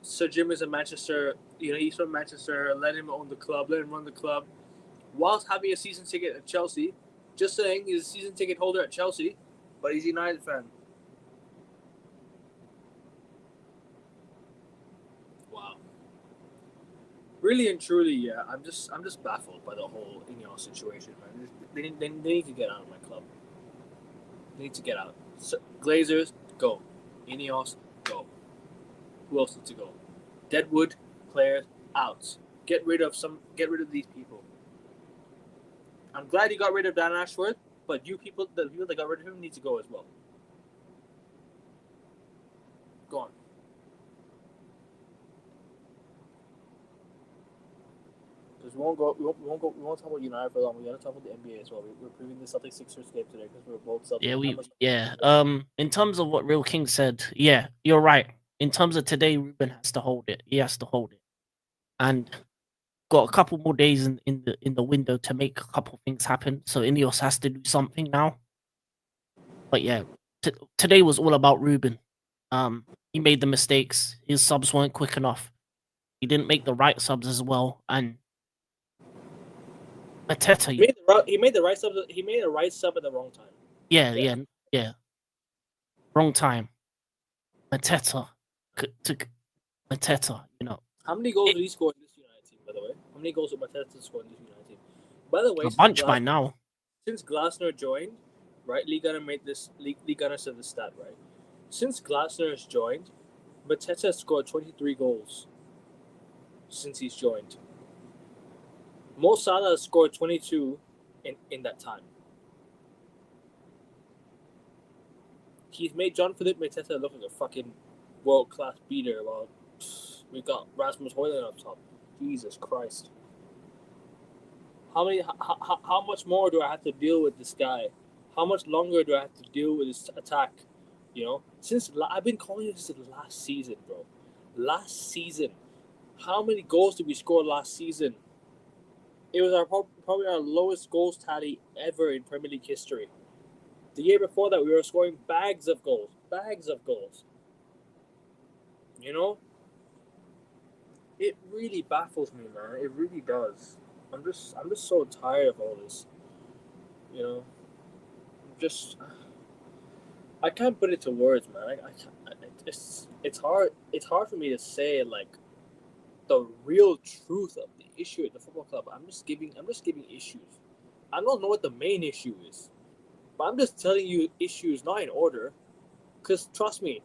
Sir Jim is a Manchester, he's from Manchester. Let him own the club. Let him run the club. Whilst having a season ticket at Chelsea. Just saying, he's a season ticket holder at Chelsea, but he's a United fan. Wow. Really and truly, yeah. I'm just baffled by the whole Ineos situation, man. They need to get out of my club. They need to get out. So, Glazers, go. Ineos, go. Who else needs to go? Deadwood, players, out. Get rid of these people. I'm glad you got rid of Dan Ashworth, but the people that got rid of him need to go as well. Go on. Because we won't talk about United for long. We gotta talk about the NBA as well. We're previewing the Celtics Sixers game today because we're both Celtics. In terms of what Real King said, yeah, you're right. In terms of today, Ruben has to hold it. He has to hold it, and got a couple more days in the window to make a couple things happen. So Ineos has to do something now. But yeah, today was all about Ruben. He made the mistakes. His subs weren't quick enough. He didn't make the right subs as well, and Mateta. He made the right sub. He made the right sub at the wrong time. Yeah. Wrong time. Mateta. How many goals did he score in this United team, by the way? How many goals did Mateta score in this United team? By the way, A bunch by now. Since Glasner joined, right? Lee Gunner said the stat, right? Since Glasner has joined, Mateta has scored 23 goals since he's joined. Mo Salah has scored 22 in that time. He's made John Philip Mateta look like a fucking world-class beater while we got Rasmus Højlund up top. Jesus Christ. How much more do I have to deal with this guy? How much longer do I have to deal with this attack? You know, I've been calling this last season, bro. Last season, how many goals did we score last season? It was probably our lowest goals tally ever in Premier League history. The year before that, we were scoring bags of goals. You know, it really baffles me, man. It really does. I'm just so tired of all this. You know, I can't put it to words, man. It's hard for me to say like the real truth of the issue at the football club. I'm just giving issues. I don't know what the main issue is, but I'm just telling you issues not in order. Because trust me,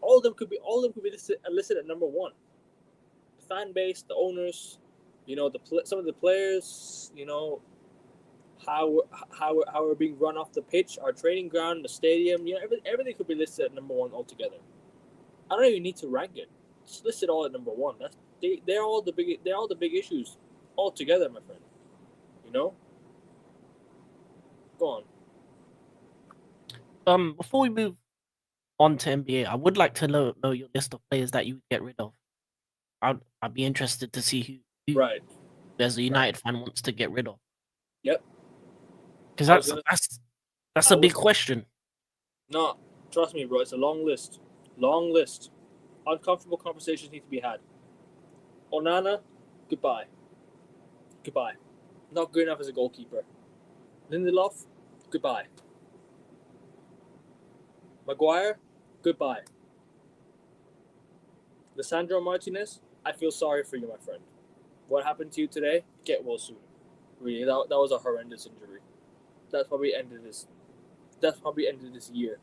all of them could be listed at number one. The fan base, the owners, you know, some of the players, you know, how we're being run off the pitch, our training ground, the stadium, you know, everything could be listed at number one altogether. I don't even need to rank it. Just list it all at number one. They're all the big issues altogether, my friend. You know? Go on. Before we move on to NBA, I would like to know your list of players that you would get rid of. I'd be interested to see who right. as a United fan wants to get rid of. Yep. Because that's a big question. No, trust me, bro. It's a long list. Long list. Uncomfortable conversations need to be had. Onana, goodbye. Not good enough as a goalkeeper. Lindelof, goodbye. Maguire, goodbye. Lisandro Martinez, I feel sorry for you, my friend. What happened to you today? Get well soon. Really, that was a horrendous injury. That's probably ended this year.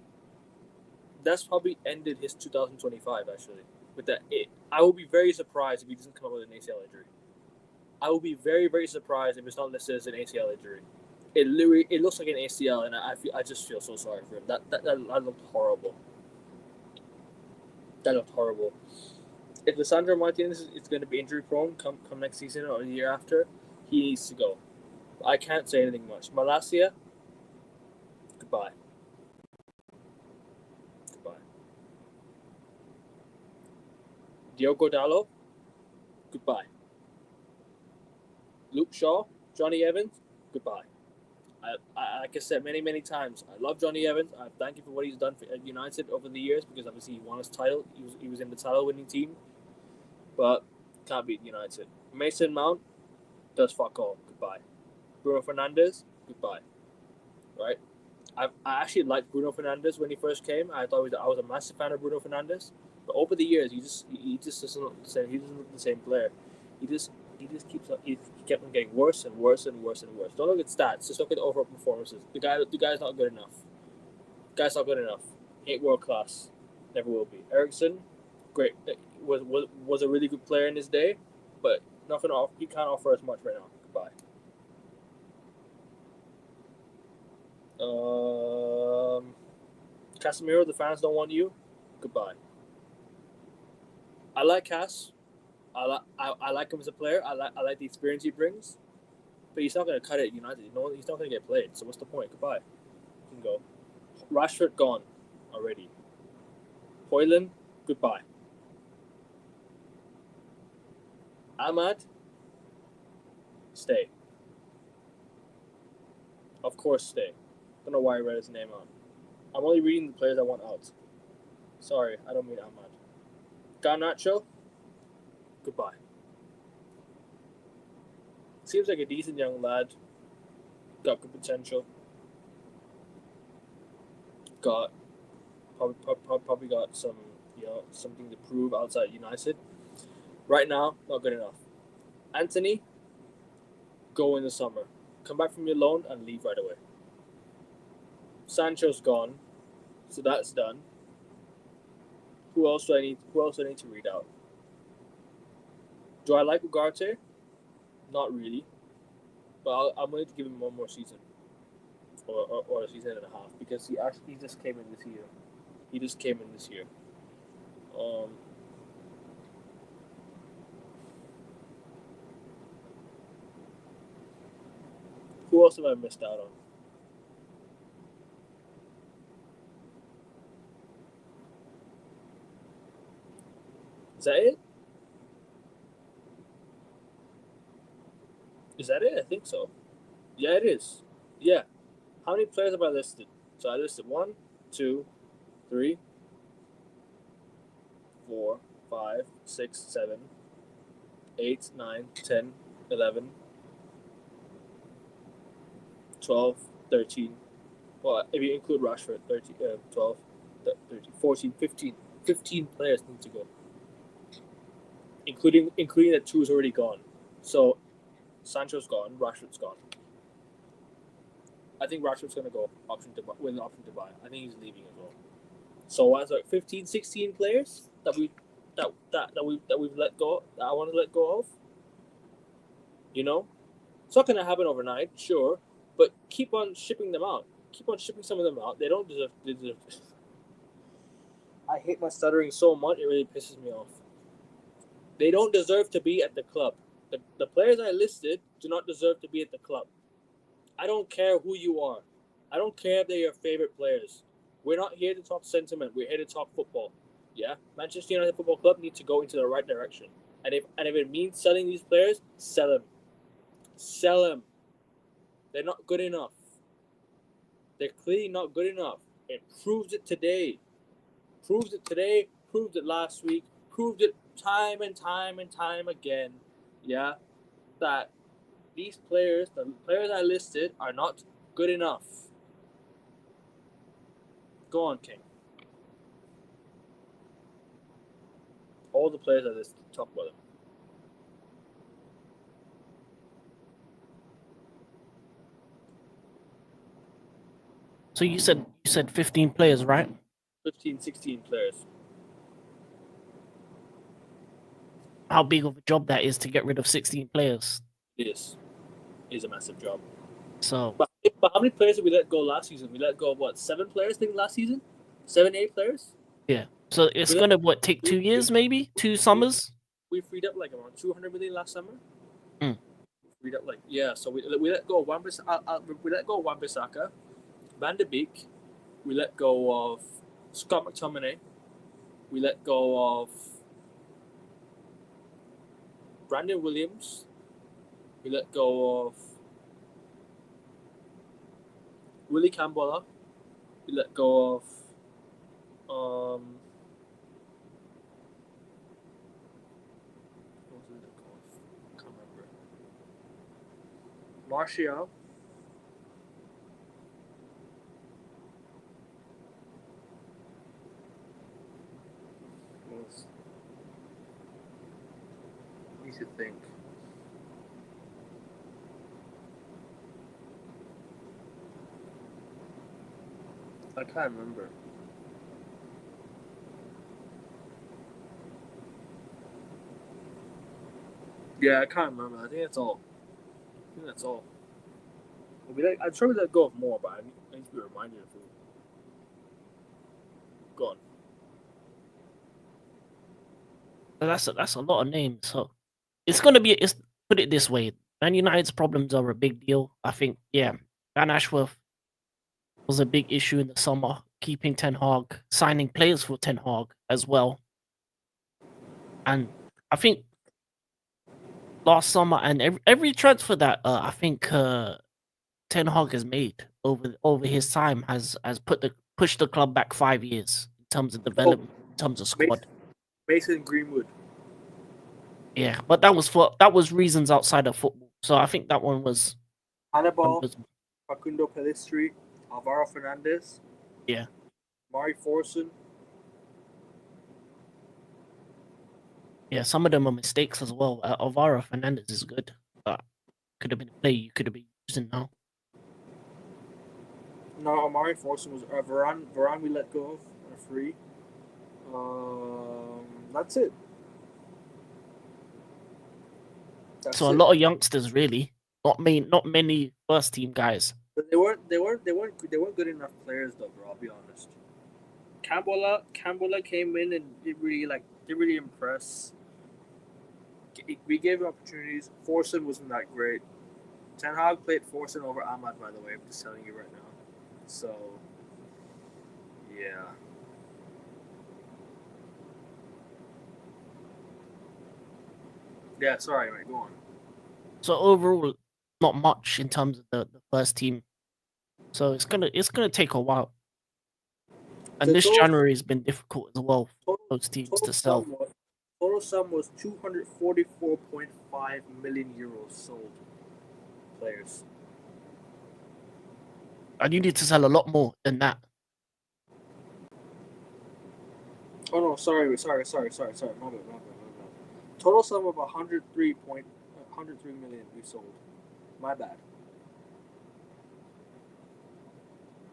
That's probably ended his 2025, actually. With that, I will be very surprised if he doesn't come up with an ACL injury. I will be very, very surprised if it's not listed as an ACL injury. It looks like an ACL, and I just feel so sorry for him. That looked horrible. That looked horrible. If Lisandro Martinez is going to be injury prone come next season or the year after, he needs to go. I can't say anything much. Malacia, goodbye. Diogo Dalot, goodbye. Luke Shaw, Johnny Evans, goodbye. Like I said many times, I love Johnny Evans. I thank you for what he's done for United over the years, because obviously he won his title. He was in the title-winning team, but can't beat United. Mason Mount does fuck all. Goodbye. Bruno Fernandes, goodbye. Right? I actually liked Bruno Fernandes when he first came. I was a massive fan of Bruno Fernandes, but over the years he just doesn't look the same. He doesn't look the same player. He kept on getting worse and worse and worse and worse. Don't look at stats. Just look at the overall performances. The guy's not good enough. He ain't world class. Never will be. Eriksson, great. Was a really good player in his day, but he can't offer us much right now. Goodbye. Casemiro, the fans don't want you. Goodbye. I like Cass. I like him as a player. I like the experience he brings, but he's not going to cut it at United. You know, he's not going to get played. So what's the point? Goodbye. You can go. Rashford gone already. Højlund, goodbye. Ahmad, stay. Of course, stay. Don't know why I read his name out. I'm only reading the players I want out. Sorry, I don't mean Ahmad. Garnacho, goodbye. Seems like a decent young lad. Got good potential. Got probably got some, you know, something to prove outside United. Right now, not good enough. Anthony, go in the summer. Come back from your loan and leave right away. Sancho's gone, so that's done. Who else do I need? Who else do I need to read out? Do I like Ugarte? Not really, but I'm going to give him one more season, or a season and a half, because he just came in this year. He just came in this year. Who else have I missed out on? Is that it? Is that it? I think so. Yeah, it is. Yeah. How many players have I listed? So I listed 1, 2, 3, 4, 5, 6, 7, 8, 9, 10, 11, 12, 13. Well, if you include Rashford, 13, 12, 13, 14, 15. 15 players need to go. Including the 2 who's already gone. So Sancho's gone, Rashford's gone. I think Rashford's going to go with an option to buy. I think he's leaving as well. So what's like 15, 16 players that we've let go, that I want to let go of. You know, it's not going to happen overnight, sure, but keep on shipping them out. Keep on shipping some of them out. They don't deserve. I hate my stuttering so much; it really pisses me off. They don't deserve to be at the club. The players I listed do not deserve to be at the club. I don't care who you are. I don't care if they're your favorite players. We're not here to talk sentiment. We're here to talk football. Yeah, Manchester United Football Club needs to go into the right direction. And if it means selling these players, sell them. Sell them. They're not good enough. They're clearly not good enough. It proves it today. Proves it today. Proved it last week. Proved it time and time and time again. Yeah, that these players, the players I listed, are not good enough. Go on, King. All the players I listed, talk about them. So you said 15 players, right? 15, 16 players. How big of a job that is to get rid of 16 players. It is a massive job. So, But how many players did we let go last season? We let go of what, 7 players, I think, last season? 7, 8 players? yeah. So it's going to, take 2 years, maybe? 2 summers? We freed up like around 200 million last summer. Mm. Freed up so we let go of Wan-Bissaka, Van de Beek, we let go of Scott McTominay, we let go of Brandon Williams, we let go of Willie Campbell, we let go of what was we let go of? I can't remember. Martial. I need to think. I can't remember. Yeah, I can't remember. I think that's all. I'm sure we let go of more, but I need to be reminded of it. Go on. That's a lot of names. So it's going to be, put it this way. Man United's problems are a big deal. I think, yeah, Van Ashworth was a big issue in the summer, keeping Ten Hag, signing players for Ten Hag as well. And I think last summer and every transfer that I think Ten Hag has made over his time has pushed the club back 5 years in terms of development, in terms of squad. Mason Greenwood. Yeah, but that was reasons outside of football. So I think that one was Hannibal, Facundo Pellistri, Alvaro Fernandez. Yeah. Mari Forson. Yeah, some of them are mistakes as well. Alvaro Fernandez is good, but could have been a play you could have been using now. No, Amari Forson was Varane. Varane we let go of on a free. That's it. That's So a it. lot of youngsters, really. Not many first team guys. But they weren't good enough players though, bro. I'll be honest. Campbell came in and did really impress. We gave him opportunities. Forson wasn't that great. Ten Hag played Forson over Ahmad, by the way. I'm just telling you right now. So, yeah. Yeah, sorry, mate. Go on. So overall, not much in terms of the first team. So it's gonna take a while. And The this total, January has been difficult as well for total, those teams total to sell. sum was 244.5 million euros sold players. And you need to sell a lot more than that. Oh no, sorry. My bad. Total sum of 103 million we sold. My bad.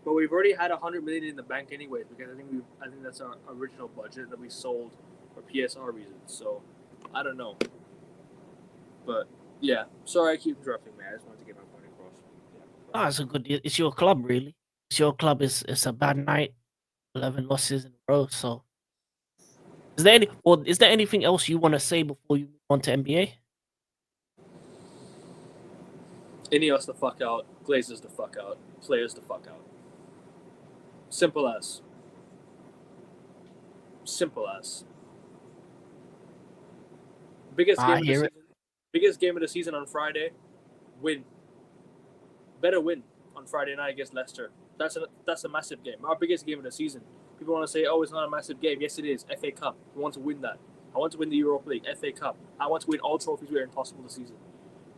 But we've already had 100 million in the bank anyways, because I think that's our original budget that we sold for PSR reasons. So I don't know. But yeah, sorry I keep interrupting, man. I just wanted to get my point across. Yeah. It's a good. It's your club, really. It's your club. It's a bad night. 11 losses in a row. So is there anything else you want to say before you move on to NBA? Ineos the fuck out. Glazers the fuck out. Players the fuck out. Simple as. Biggest I game of the hear season. it. Biggest game of the season on Friday. Win. Better win on Friday night against Leicester. That's a massive game. Our biggest game of the season. People want to say, "Oh, it's not a massive game." Yes, it is. FA Cup. We want to win that. I want to win the Europa League. FA Cup. I want to win all trophies we are impossible this season.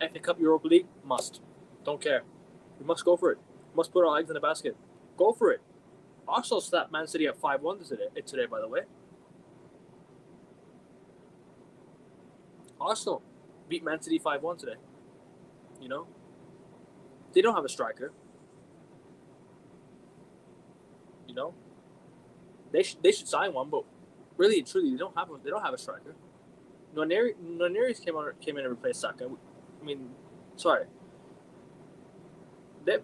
FA Cup, Europa League, must. Don't care. We must go for it. We must put our eggs in the basket. Go for it. Arsenal slapped Man City at 5-1 today, by the way. Arsenal beat Man City 5-1 today. You know? They don't have a striker. You know? They should sign one, but really and truly, they don't have a striker. Nwaneri came in and replaced Saka. I mean, sorry. They've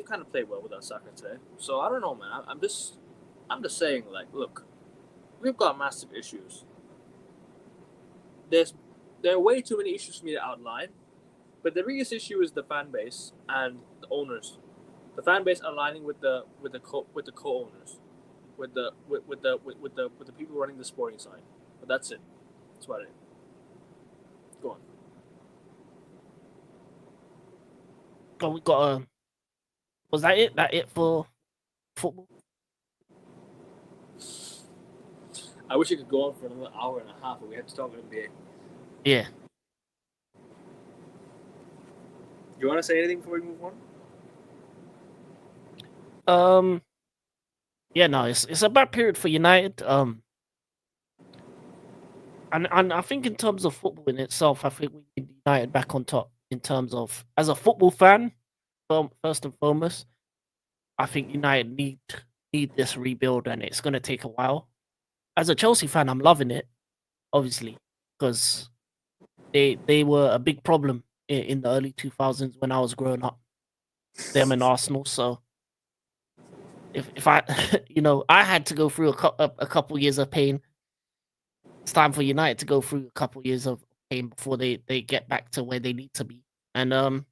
kind of played well without Saka today. So I don't know, man. I'm just saying, like, look, we've got massive issues. There are way too many issues for me to outline, but the biggest issue is the fan base and the owners. The fan base aligning with the co-owners, with the people running the sporting side. But that's it. That's about it. Go on. So we got a. Was that it? That it for football? I wish it could go on for another hour and a half, but we have to talk NBA. Yeah. Do you want to say anything before we move on? Yeah, no, it's a bad period for United. And I think in terms of football in itself, I think we need United back on top in terms of as a football fan. First and foremost, I think United need this rebuild, and it's going to take a while. As a Chelsea fan, I'm loving it, obviously, because they were a big problem in the early 2000s when I was growing up. Them and Arsenal, so if I, I had to go through a couple years of pain. It's time for United to go through a couple years of pain before they get back to where they need to be. And the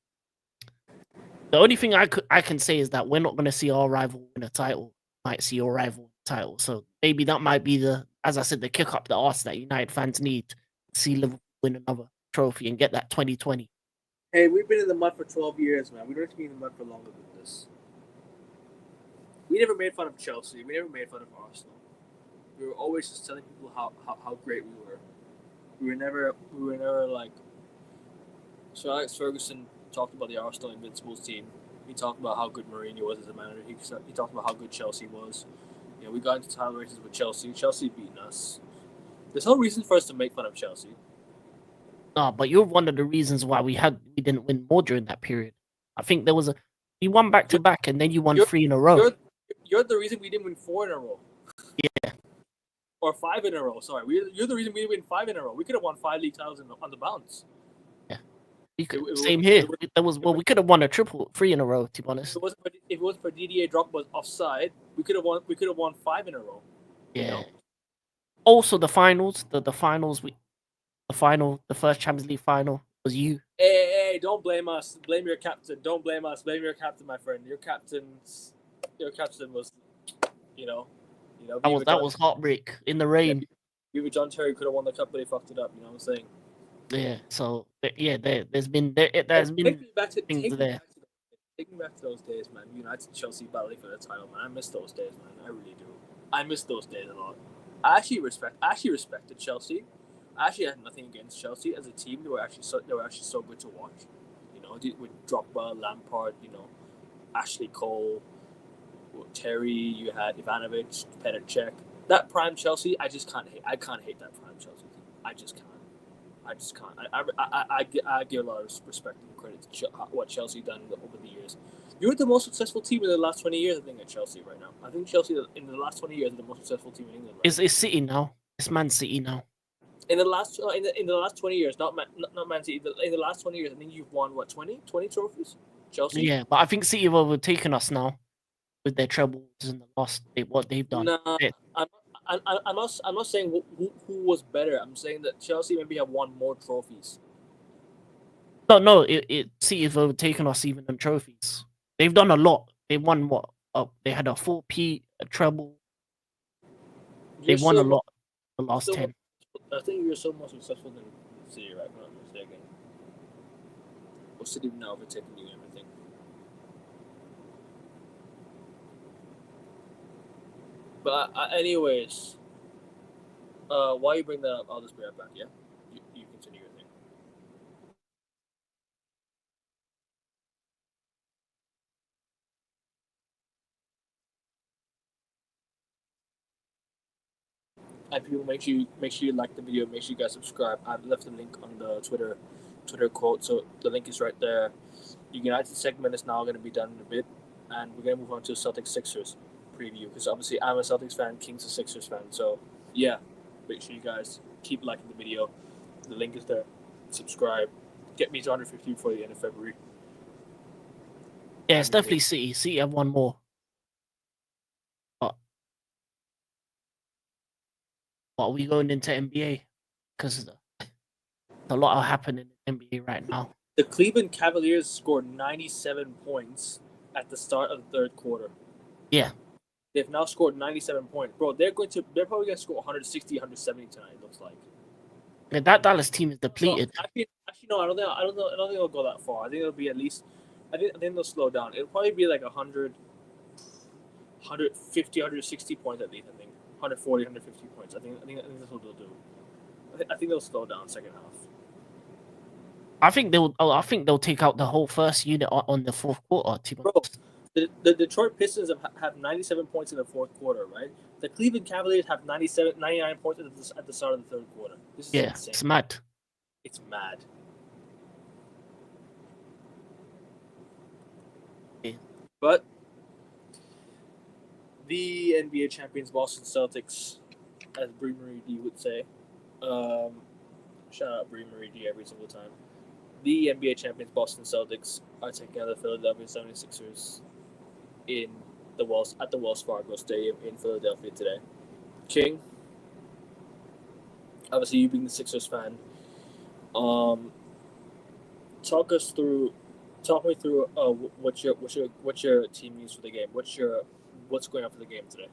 only thing I can say is that we're not going to see our rival win a title. Might see your rival win a title. So maybe that might be as I said, the kick up the arse that United fans need to see Liverpool win another trophy and get that 2020. Hey, we've been in the mud for 12 years, man. We don't have to be in the mud for longer than this. We never made fun of Chelsea. We never made fun of Arsenal. We were always just telling people how great we were. We were never like. Sir Alex Ferguson talked about the Arsenal Invincibles team. He talked about how good Mourinho was as a manager. He talked about how good Chelsea was. We got into title races with Chelsea. Chelsea beaten us. There's no reason for us to make fun of Chelsea. No, but you're one of the reasons why we didn't win more during that period. I think there was you won back to back, and then you won You're- 3 in a row. You're the reason we didn't win 4 in a row. Yeah. Or 5 in a row. Sorry, you're the reason we didn't win 5 in a row. We could have won 5 league titles on the bounce. Same here. We could have won a 3 in a row. To be honest, if it wasn't for Didier Drogba's offside, we could have won 5 in a row. yeah. You know? Also, the finals, the first Champions League final was you. Hey, don't blame us. Blame your captain. Don't blame us. Blame your captain, my friend. Your captain was, That was heartbreak in the rain. Even John Terry could have won the cup, but he fucked it up. You know what I'm saying? Yeah. So there's been Take me back to those days, man. United Chelsea battling for the title, man. I miss those days, man. I really do. I miss those days a lot. I actually respected Chelsea. I actually had nothing against Chelsea as a team. They were actually so good to watch. You know, with Drogba, Lampard, Ashley Cole, Terry. You had Ivanovic, Petr. That prime Chelsea, I just can't hate. I can't hate that prime Chelsea team. I just can't. I give a lot of respect and credit to what Chelsea done over the years. You're the most successful team in the last 20 years, I think, at Chelsea right now. I think Chelsea in the last 20 years is the most successful team in England. Right It's City now. It's Man City now. In the last 20 years, not Man City. In the last 20 years, I think you've won 20 trophies. Chelsea. Yeah, but I think City have overtaken us now with their trebles and what they've done. Nah, I'm not saying who was better. I'm saying that Chelsea maybe have won more trophies. No, City have overtaken us even in trophies. They've done a lot. They won what? They had a 4P, a treble. They won a lot the last 10. I think you're so more successful than City, right? If I'm not mistaken. Or City now overtaking you and everything. But anyways, while you bring that up, I'll just be right back. Yeah, you continue your thing. And people, make sure you like the video. Make sure you guys subscribe. I've left the link on the Twitter quote, so the link is right there. The United segment is now going to be done in a bit, and we're going to move on to Celtics Sixers preview, because obviously I'm a Celtics fan, King's a Sixers fan. So yeah, make sure you guys keep liking the video. The link is there. Subscribe. Get me to 150 before the end of February. Yeah, it's definitely City. City have won more. But are we going into NBA? Because a lot are happening in NBA right now. The Cleveland Cavaliers scored 97 points at the start of the third quarter. Yeah. They've now scored 97 points. Bro, they're probably going to score 160, 170 tonight, it looks like. Yeah, that Dallas team is depleted. Actually, no, I don't think it'll go that far. I think it'll be at least, I think they'll slow down. It'll probably be like 100, 150, 160 points at least, I think. 140, 150 points. I think that's what they'll do. I think they'll slow down second half. I think they'll take out the whole first unit on the fourth quarter. Bro, the Detroit Pistons have 97 points in the fourth quarter, right? The Cleveland Cavaliers have 99 points at the start of the third quarter. This is insane. It's mad. It's mad. Yeah. But the NBA champions Boston Celtics, as Brie Marie D would say, shout out Brie Marie D every single time. The NBA champions Boston Celtics are taking out the Philadelphia 76ers at the Wells Fargo Stadium in Philadelphia today. King, obviously you being the Sixers fan, talk me through what your team used for the game. What's going on for the game today?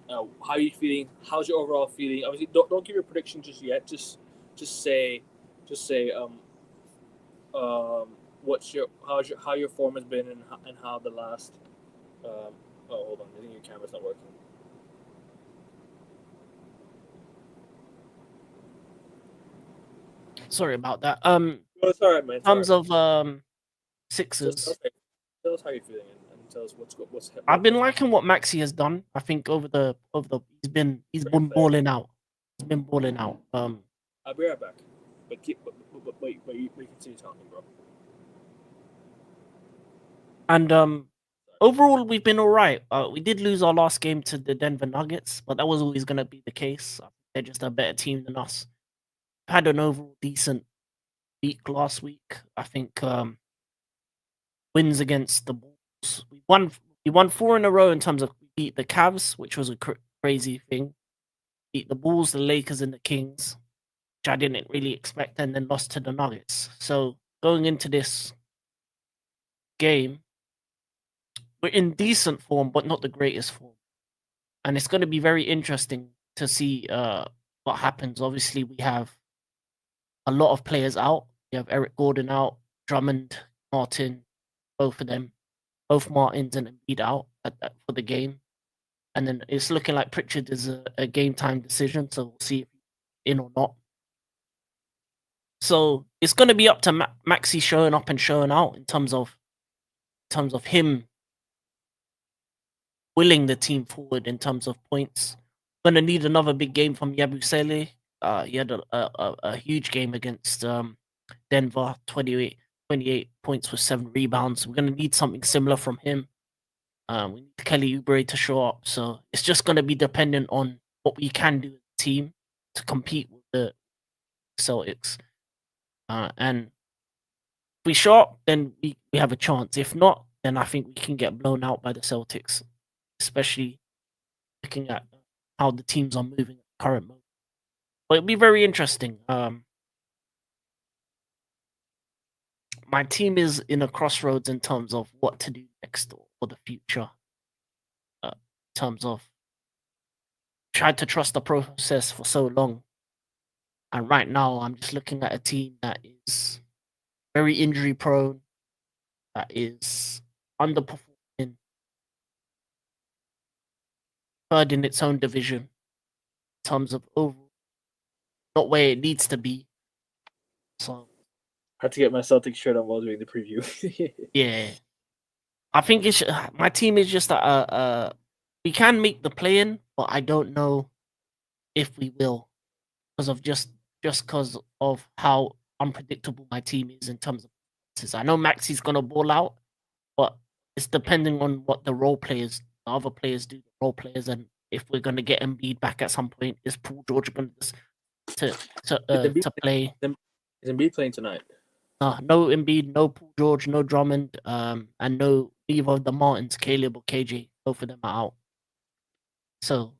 How are you feeling? How's your overall feeling? Obviously, don't give your prediction just yet. Just say how your form has been and how the last. Hold on. I think your camera's not working. Sorry about that. It's all right, man. In terms of Sixers, tell us how you're feeling and tell us what's happening. I've been liking what Maxey has done. I think over the he's been balling out. He's been balling out. I'll be right back. But you continue talking, bro. And overall, we've been all right. We did lose our last game to the Denver Nuggets, but that was always going to be the case. They're just a better team than us. Had an overall decent week last week. I think wins against the Bulls. We won 4 in a row in terms of we beat the Cavs, which was a crazy thing. Beat the Bulls, the Lakers, and the Kings, which I didn't really expect, and then lost to the Nuggets. So going into this game, we're in decent form, but not the greatest form. And it's going to be very interesting to see what happens. Obviously, we have a lot of players out. We have Eric Gordon out, Drummond, Martin, both of them, both Martins and Embiid out for the game. And then it's looking like Pritchard is a game time decision, so we'll see if he's in or not. So it's going to be up to Maxi showing up and showing out in terms of him willing the team forward in terms of points. Going to need another big game from Yabusele. He had a huge game against Denver, 28 points with 7 rebounds. We're going to need something similar from him. We need Kelly Oubre to show up. So it's just going to be dependent on what we can do as a team to compete with the Celtics. And if we show up, then we have a chance. If not, then I think we can get blown out by the Celtics, especially looking at how the teams are moving at the current moment. But it'll be very interesting. My team is in a crossroads in terms of what to do next or the future. In terms of tried to trust the process for so long, and right now I'm just looking at a team that is very injury prone, that is underperforming, third in its own division in terms of overall, not where it needs to be. So I had to get my Celtics shirt on while doing the preview. yeah, I think it's my team is just we can make the play in, but I don't know if we will because of just because of how unpredictable my team is in terms of performances. I know Maxi's gonna ball out, but it's depending on what the role players, the other players do, the role players, and if we're gonna get Embiid back at some point, is Paul George going to play? Is Embiid playing tonight? No Embiid, no Paul George, no Drummond, and no either of the Martins, Caleb or KJ. Both of them are out. So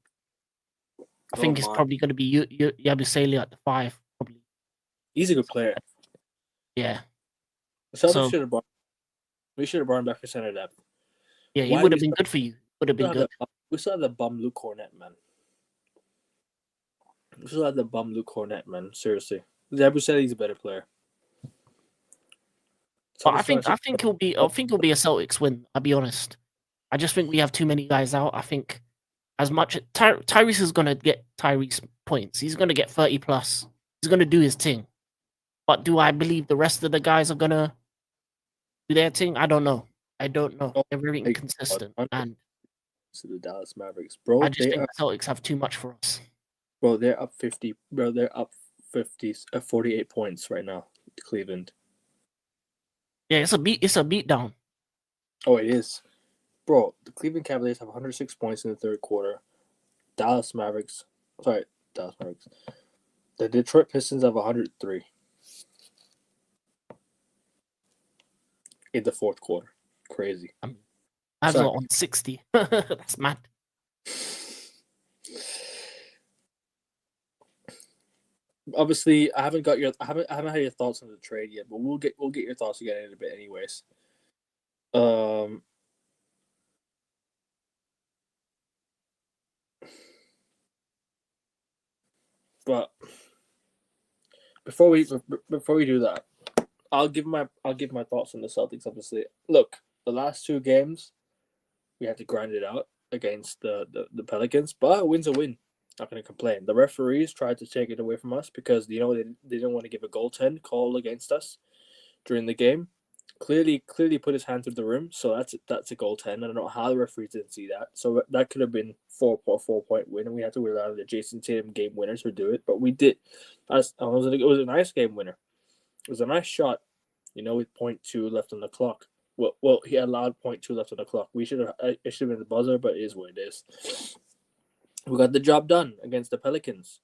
I think it's probably going to be Yabusele at the 5, probably. He's a good player. Yeah. The Celtics should have brought. We should have brought him back for center depth. Yeah, he would have been good for you. Would have been good. We still have the bum Luke Cornett, man. We still have the bum Luke Cornett, man. Seriously, Yabusele he's a better player. But I think he'll be a Celtics win. I'll be honest. I just think we have too many guys out. I think as much Tyrese is gonna get Tyrese points. He's gonna get 30 plus. He's gonna do his thing. But do I believe the rest of the guys are gonna do their thing? I don't know. They're very inconsistent. And to the Dallas Mavericks, bro. I just think the Celtics have too much for us. Bro, they're up 50. Bro, they're up 48 points right now to Cleveland. Yeah, it's a beat down. Oh, it is. Bro, the Cleveland Cavaliers have 106 points in the third quarter. The Detroit Pistons have 103 in the fourth quarter. Crazy. Mavs are on 60. That's mad. Obviously, I haven't had your thoughts on the trade yet, but we'll get your thoughts again in a bit, anyways. But before we do that, I'll give my thoughts on the Celtics. Obviously, look, the last 2 games we had to grind it out against the Pelicans, but a win's a win. Not going to complain. The referees tried to take it away from us because they didn't want to give a goaltend call against us during the game. clearly put his hand through the rim. So that's a goaltend. I don't know how the referees didn't see that. So that could have been 4.4 point win, and we had to rely on the Jason Tatum game winner to do it. But we did. It was a nice game winner. It was a nice shot, with 0.2 left on the clock. Well, he allowed 0.2 left on the clock. It should have been the buzzer, but it is what it is. We got the job done against the Pelicans.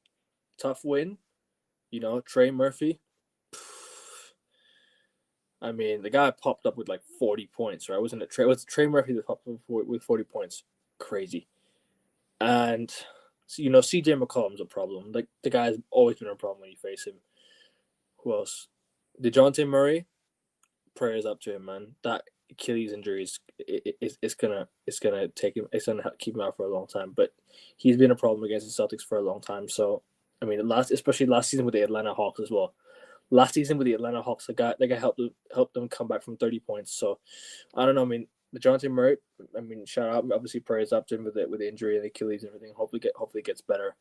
Tough win. Trey Murphy. I mean, the guy popped up with like 40 points, right? Wasn't it Trey? Was Trey Murphy that popped up with 40 points? Crazy. And CJ McCollum's a problem. Like the guy's always been a problem when you face him. Who else? DeJounte Murray. Prayers up to him, man. That Achilles injury is gonna take him. It's gonna keep him out for a long time. But he's been a problem against the Celtics for a long time. So I mean, especially last season with the Atlanta Hawks as well. Last season with the Atlanta Hawks, the guy helped them come back from 30 points. So I don't know. I mean, DeJounte Murray. I mean, shout out. Obviously, prayers up to him with the injury and Achilles and everything. Hopefully gets better.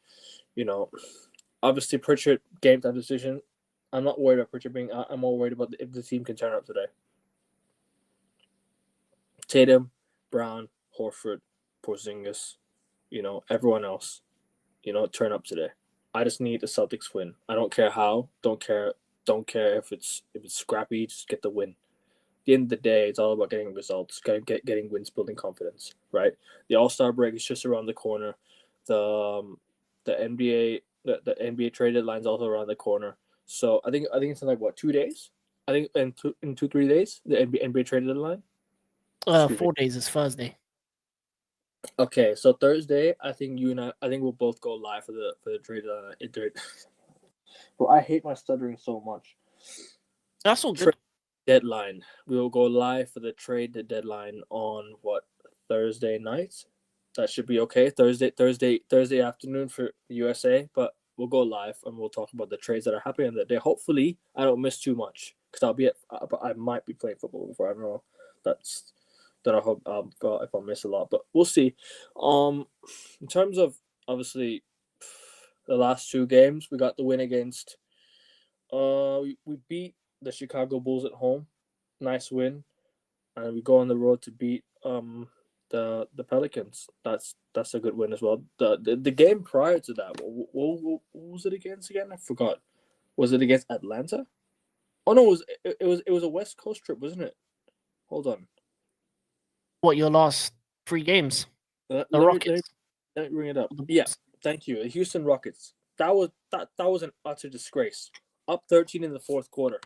Obviously Pritchard game time decision. I'm not worried about Pritchard being out. I'm more worried about if the team can turn up today. Tatum, Brown, Horford, Porzingis, everyone else, turn up today. I just need the Celtics win. I don't care how. Don't care if it's scrappy. Just get the win. At the end of the day, it's all about getting results, getting wins, building confidence. Right. The All-Star break is just around the corner. The NBA the NBA trade deadline is also around the corner. So I think it's in like 2 days. I think in 3 days the NBA trade deadline. 4 days is Thursday. Okay, so Thursday, I think we'll both go live for the trade Well, I hate my stuttering so much. That's all good. Deadline. We will go live for the trade deadline on Thursday night. That should be okay. Thursday afternoon for the USA, but we'll go live and we'll talk about the trades that are happening on that day. Hopefully, I don't miss too much because I might be playing football before. I don't know. Don't know if I'll miss a lot, but we'll see. In terms of obviously the last 2 games, we got the win against. We beat the Chicago Bulls at home, nice win, and we go on the road to beat the Pelicans. That's a good win as well. The game prior to that, what was it against again? I forgot. Was it against Atlanta? Oh no, it was a West Coast trip, wasn't it? Hold on. What, your last 3 games? The Rockets. Let me bring it up. Yeah, thank you. The Houston Rockets. That was an utter disgrace. Up 13 in the fourth quarter.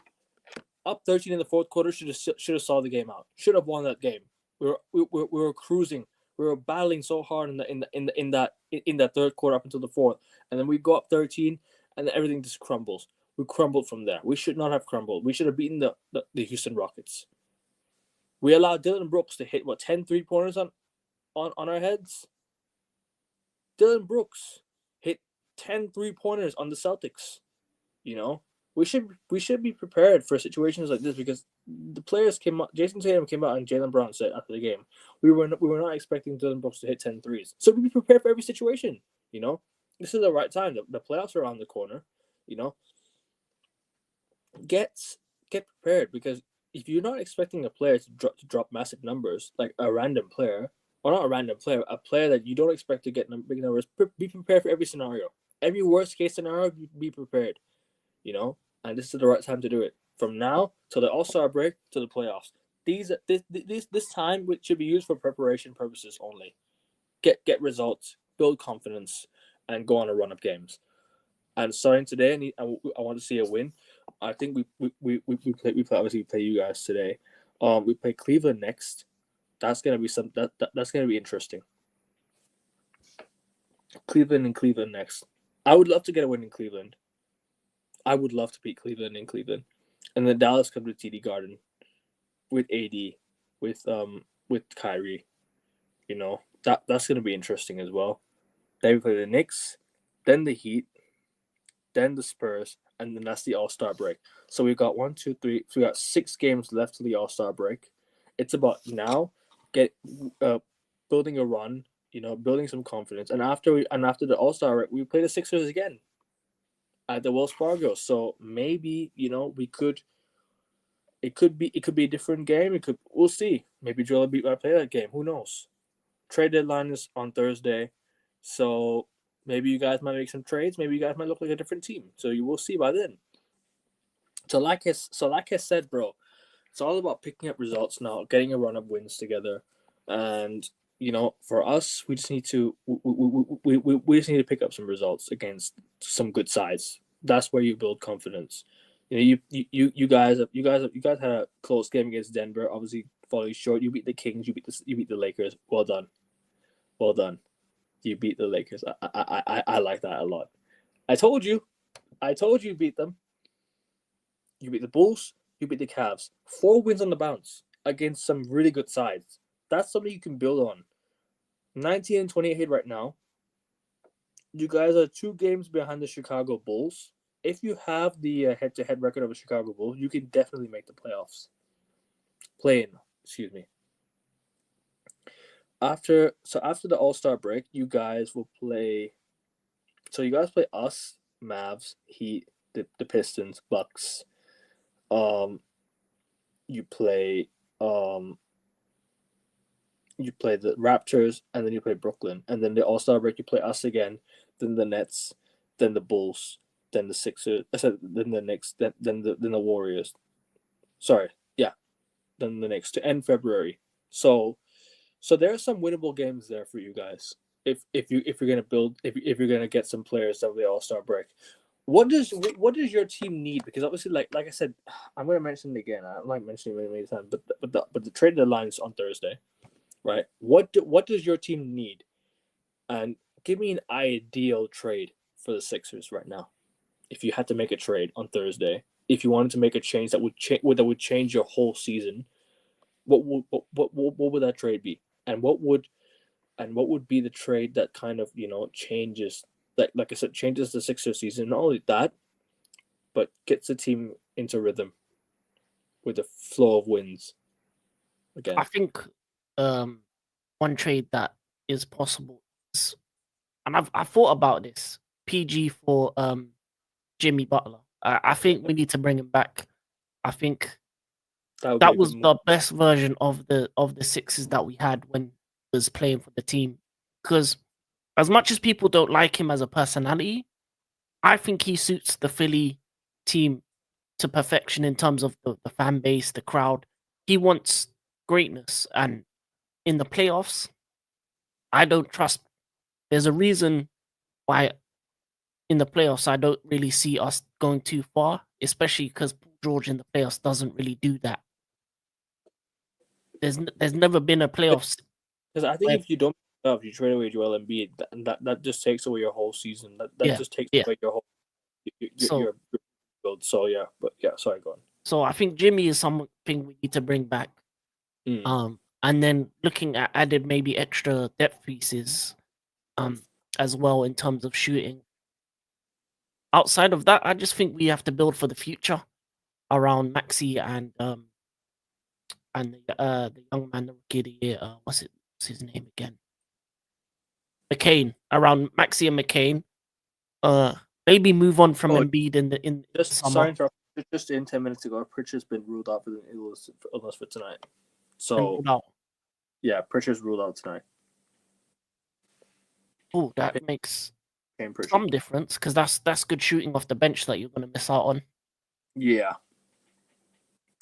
Should have saw the game out. Should have won that game. We were cruising. We were battling so hard in that third quarter up until the fourth, and then we go up 13, and then everything just crumbles. We crumbled from there. We should not have crumbled. We should have beaten the Houston Rockets. We allowed Dylan Brooks to hit 10 3-pointers on our heads. Dylan Brooks hit 10 3-pointers on the Celtics. We should be prepared for situations like this because the players came out. Jason Tatum came out and Jaylen Brown said after the game, we were not expecting Dylan Brooks to hit 10 threes. So we be prepared for every situation. This is the right time. The playoffs are around the corner. Get prepared because if you're not expecting a player to drop massive numbers, like a random player, or not a random player, a player that you don't expect to get big numbers, be prepared for every scenario. Every worst case scenario, be prepared. And this is the right time to do it. From now till the All-Star break to the playoffs. This time should be used for preparation purposes only. Get results, build confidence, and go on a run of games. And starting today, I want to see a win. I think we play you guys today. We play Cleveland next. That's gonna be that's gonna be interesting. Cleveland next. I would love to get a win in Cleveland. I would love to beat Cleveland in Cleveland, and then Dallas comes to TD Garden with AD, with Kyrie. That's gonna be interesting as well. Then we play the Knicks, then the Heat, then the Spurs, and then that's the All-Star break. So we've got 1, 2, 3. So we got 6 games left to the All-Star break. It's about now building a run, building some confidence, and after the All-Star break, we play the Sixers again at the Wells Fargo. So maybe we could, It could be a different game. We'll see. Maybe Joel Embiid might play that game. Who knows? Trade deadline is on Thursday, so maybe you guys might make some trades. Maybe you guys might look like a different team. So you will see by then. So like I said, bro, it's all about picking up results now, getting a run of wins together, and for us, we just need to we just need to pick up some results against some good sides. That's where you build confidence. You guys had a close game against Denver. Obviously, falling short. You beat the Kings. You beat the Lakers. Well done, well done. You beat the Lakers. I like that a lot. I told you beat them. You beat the Bulls. You beat the Cavs. 4 wins on the bounce against some really good sides. That's something you can build on. 19-28 right now. You guys are 2 games behind the Chicago Bulls. If you have the head-to-head record of the Chicago Bulls, you can definitely make the playoffs. Excuse me. After the All-Star break, you guys will play. So you guys play us, Mavs, Heat, the Pistons, Bucks. You play the Raptors, and then you play Brooklyn, and then the All-Star break you play us again, then the Nets, then the Bulls, then the Sixers, then the Knicks, then the Warriors. Sorry, yeah, then the Knicks to end February. So there are some winnable games there for you guys if you're gonna get some players out of the All-Star break. What does your team need? Because obviously, like I said, I'm gonna mention it again. I don't like mentioning it many times, but the trade deadline is on Thursday, right? What does your team need? And give me an ideal trade for the Sixers right now. If you had to make a trade on Thursday, if you wanted to make a change that would change your whole season, what would that trade be? And what would be the trade that kind of changes, like I said, changes the Sixers season? Not only that, but gets the team into rhythm with the flow of wins again. I think one trade that is possible is, and I've thought about this, PG for Jimmy Butler. I think we need to bring him back. I think that was the best version of the Sixers that we had when he was playing for the team. Because as much as people don't like him as a personality, I think he suits the Philly team to perfection in terms of the fan base, the crowd. He wants greatness, and in the playoffs, I don't trust. There's a reason why in the playoffs I don't really see us going too far, especially because Paul George in the playoffs doesn't really do that. There's never been a playoffs. Because I think if you don't, if you trade away Joel Embiid, that just takes away your whole season. That just takes away your whole your build. So yeah, but yeah, sorry, go on. So I think Jimmy is something we need to bring back. And then looking at added maybe extra depth pieces, as well in terms of shooting. Outside of that, I just think we have to build for the future around Maxi and the young man, the rookie of the year. What's his name again? McCain. Around Maxi and McCain. Maybe move on from Embiid in just summer. Sorry to interrupt. Just in 10 minutes ago, Pritchard's been ruled out with an illness for tonight. So yeah, Pritchard's ruled out tonight. Oh, that makes some difference, because that's good shooting off the bench that you're going to miss out on. Yeah.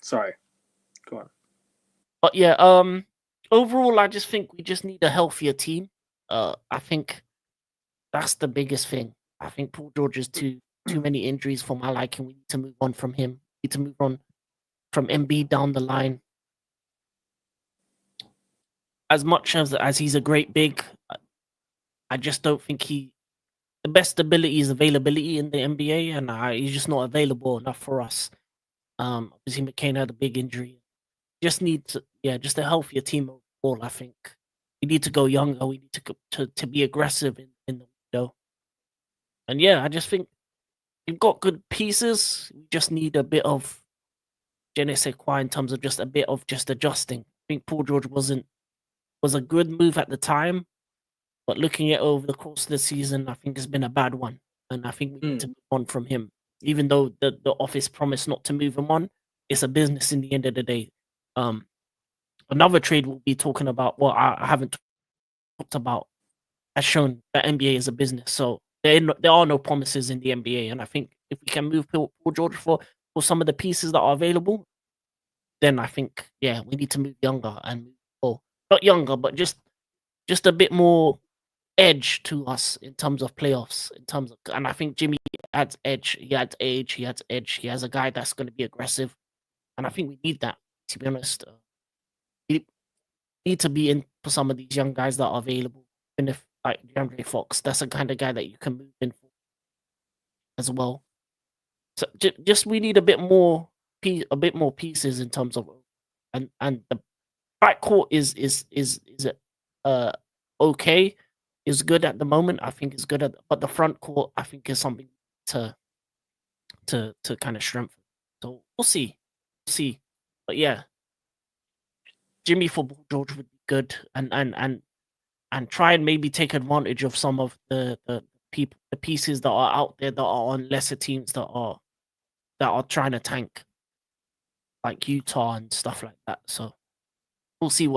Sorry. Go on. But yeah, overall, I just think we just need a healthier team. I think that's the biggest thing. I think Paul George has too many injuries for my liking. We need to move on from him. We need to move on from Embiid down the line. As much as he's a great big, I just don't think the best ability is availability in the NBA, and he's just not available enough for us. Obviously, McCain had a big injury. Just need just a healthier team overall. I think we need to go younger. We need to be aggressive in the window. And yeah, I just think we've got good pieces. We just need a bit of je ne sais quoi in terms of just a bit of just adjusting. I think Paul George was a good move at the time, but looking at over the course of the season, I think it's been a bad one. And I think we need to move on from him. Even though the office promised not to move him on, it's a business in the end of the day. Another trade we'll be talking about. Well, I haven't talked about has shown that NBA is a business. So there are no promises in the NBA, and I think if we can move Paul George for some of the pieces that are available, then I think we need to move younger and not younger, but just a bit more edge to us in terms of playoffs. And I think Jimmy adds edge. He adds age. He adds edge. He has a guy that's going to be aggressive, and I think we need that. To be honest, we need to be in for some of these young guys that are available. And if like DeAndre Fox, that's the kind of guy that you can move in for as well. So just we need a bit more pieces in terms of and the backcourt is okay, is good at the moment. I think is good but the front court I think is something to kind of strengthen. So we'll see. But yeah, Jimmy for George would be good and try and maybe take advantage of some of the pieces that are out there that are on lesser teams that are trying to tank, like Utah and stuff like that. So we'll see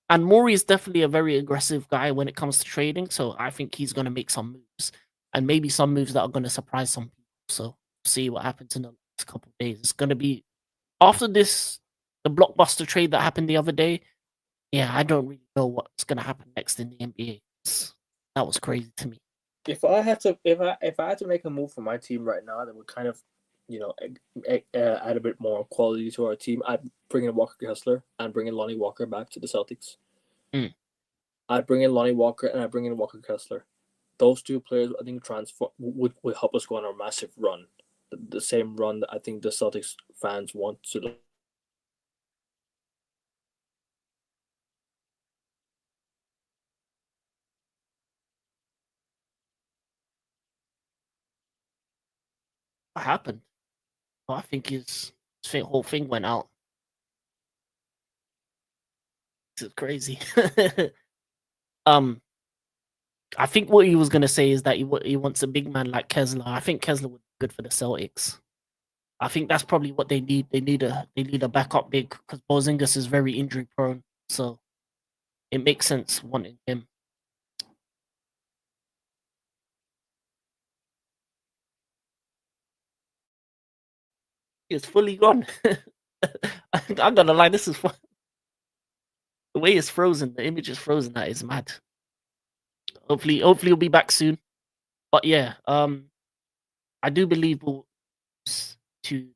and Maury is definitely a very aggressive guy when it comes to trading. So I think he's going to make some moves and maybe some moves that are going to surprise some people. So we'll see what happens in the next couple of days. It's going to be after the blockbuster trade that happened the other day. Yeah, I don't really know what's going to happen next in the NBA. That was crazy to me. If I had to make a move for my team right now that would kind of, add a bit more quality to our team, I'd bring in Walker Kessler and bring in Lonnie Walker back to the Celtics. I'd bring in Lonnie Walker and I'd bring in Walker Kessler. Those two players, I think, would help us go on a massive run. The same run that I think the Celtics fans want to. What happened? Well, I think his whole thing went out. This is crazy. I think what he was gonna say is that he wants a big man like Kessler. I think Kessler would be good for the Celtics. I think that's probably what they need. They need a backup big because Porzingis is very injury prone. So it makes sense wanting him. It's fully gone. I'm gonna lie, this is fun. The way it's frozen, the image is frozen. That is mad. Hopefully he'll be back soon. But yeah, I do believe we'll lose to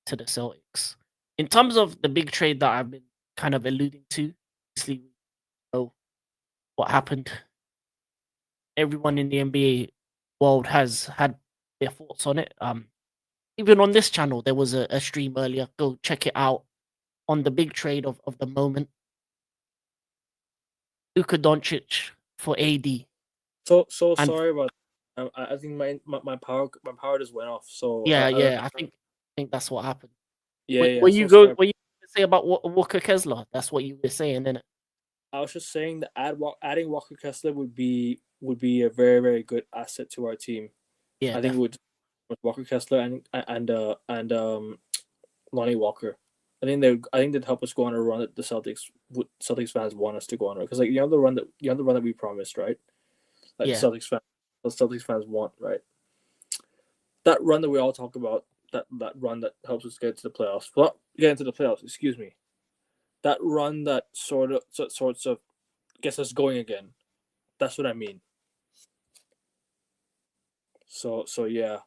the Celtics. In terms of the big trade that I've been kind of alluding to, obviously we know what happened. Everyone in the NBA world has had their thoughts on it. Even on this channel, there was a stream earlier. Go check it out on the big trade of the moment. Luka Doncic for AD. So sorry about. I think my power just went off. So I think that's what happened. Yeah. What you going to say about Walker Kessler? That's what you were saying, innit? I was just saying that adding Walker Kessler would be a very, very good asset to our team. Yeah, I think with Walker Kessler and Lonnie Walker. I think they'd help us go on a run that the Celtics fans want us to go on, because like the run that we promised, right? Like the Celtics fans want, right? That run that we all talk about, that run that helps us get to the playoffs. Well, get into the playoffs. Excuse me. That run that sorts of gets us going again. That's what I mean. So yeah.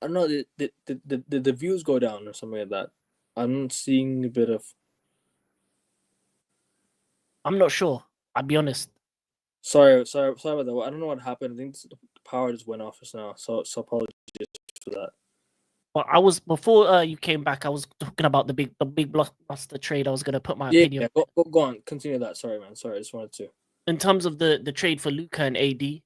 I don't know. The views go down or something like that. I'm seeing a bit of. I'm not sure. I'll be honest. Sorry about that. I don't know what happened. I think the power just went off just now. So apologies for that. Well, I was before you came back. I was talking about the big blockbuster trade. I was gonna put my opinion. Yeah. Go on. Continue that. Sorry, man. Sorry, I just wanted to. In terms of the trade for Luka and AD,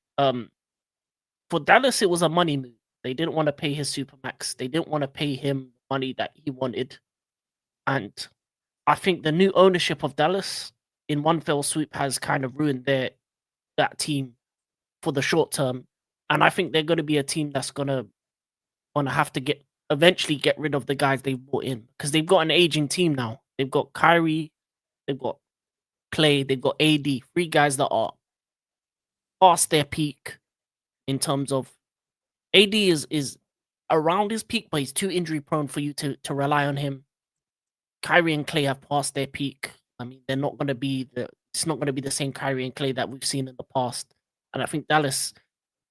for Dallas it was a money move. They didn't want to pay his supermax. They didn't want to pay him money that he wanted, and I think the new ownership of Dallas in one fell swoop has kind of ruined that team for the short term. And I think they're going to be a team that's gonna have to get eventually get rid of the guys they've brought in because they've got an aging team now. They've got Kyrie, they've got Clay, they've got AD, three guys that are past their peak in terms of AD is around his peak, but he's too injury prone for you to rely on him. Kyrie and Clay have passed their peak. I mean, they're not going to be it's not going to be the same Kyrie and Clay that we've seen in the past. And I think Dallas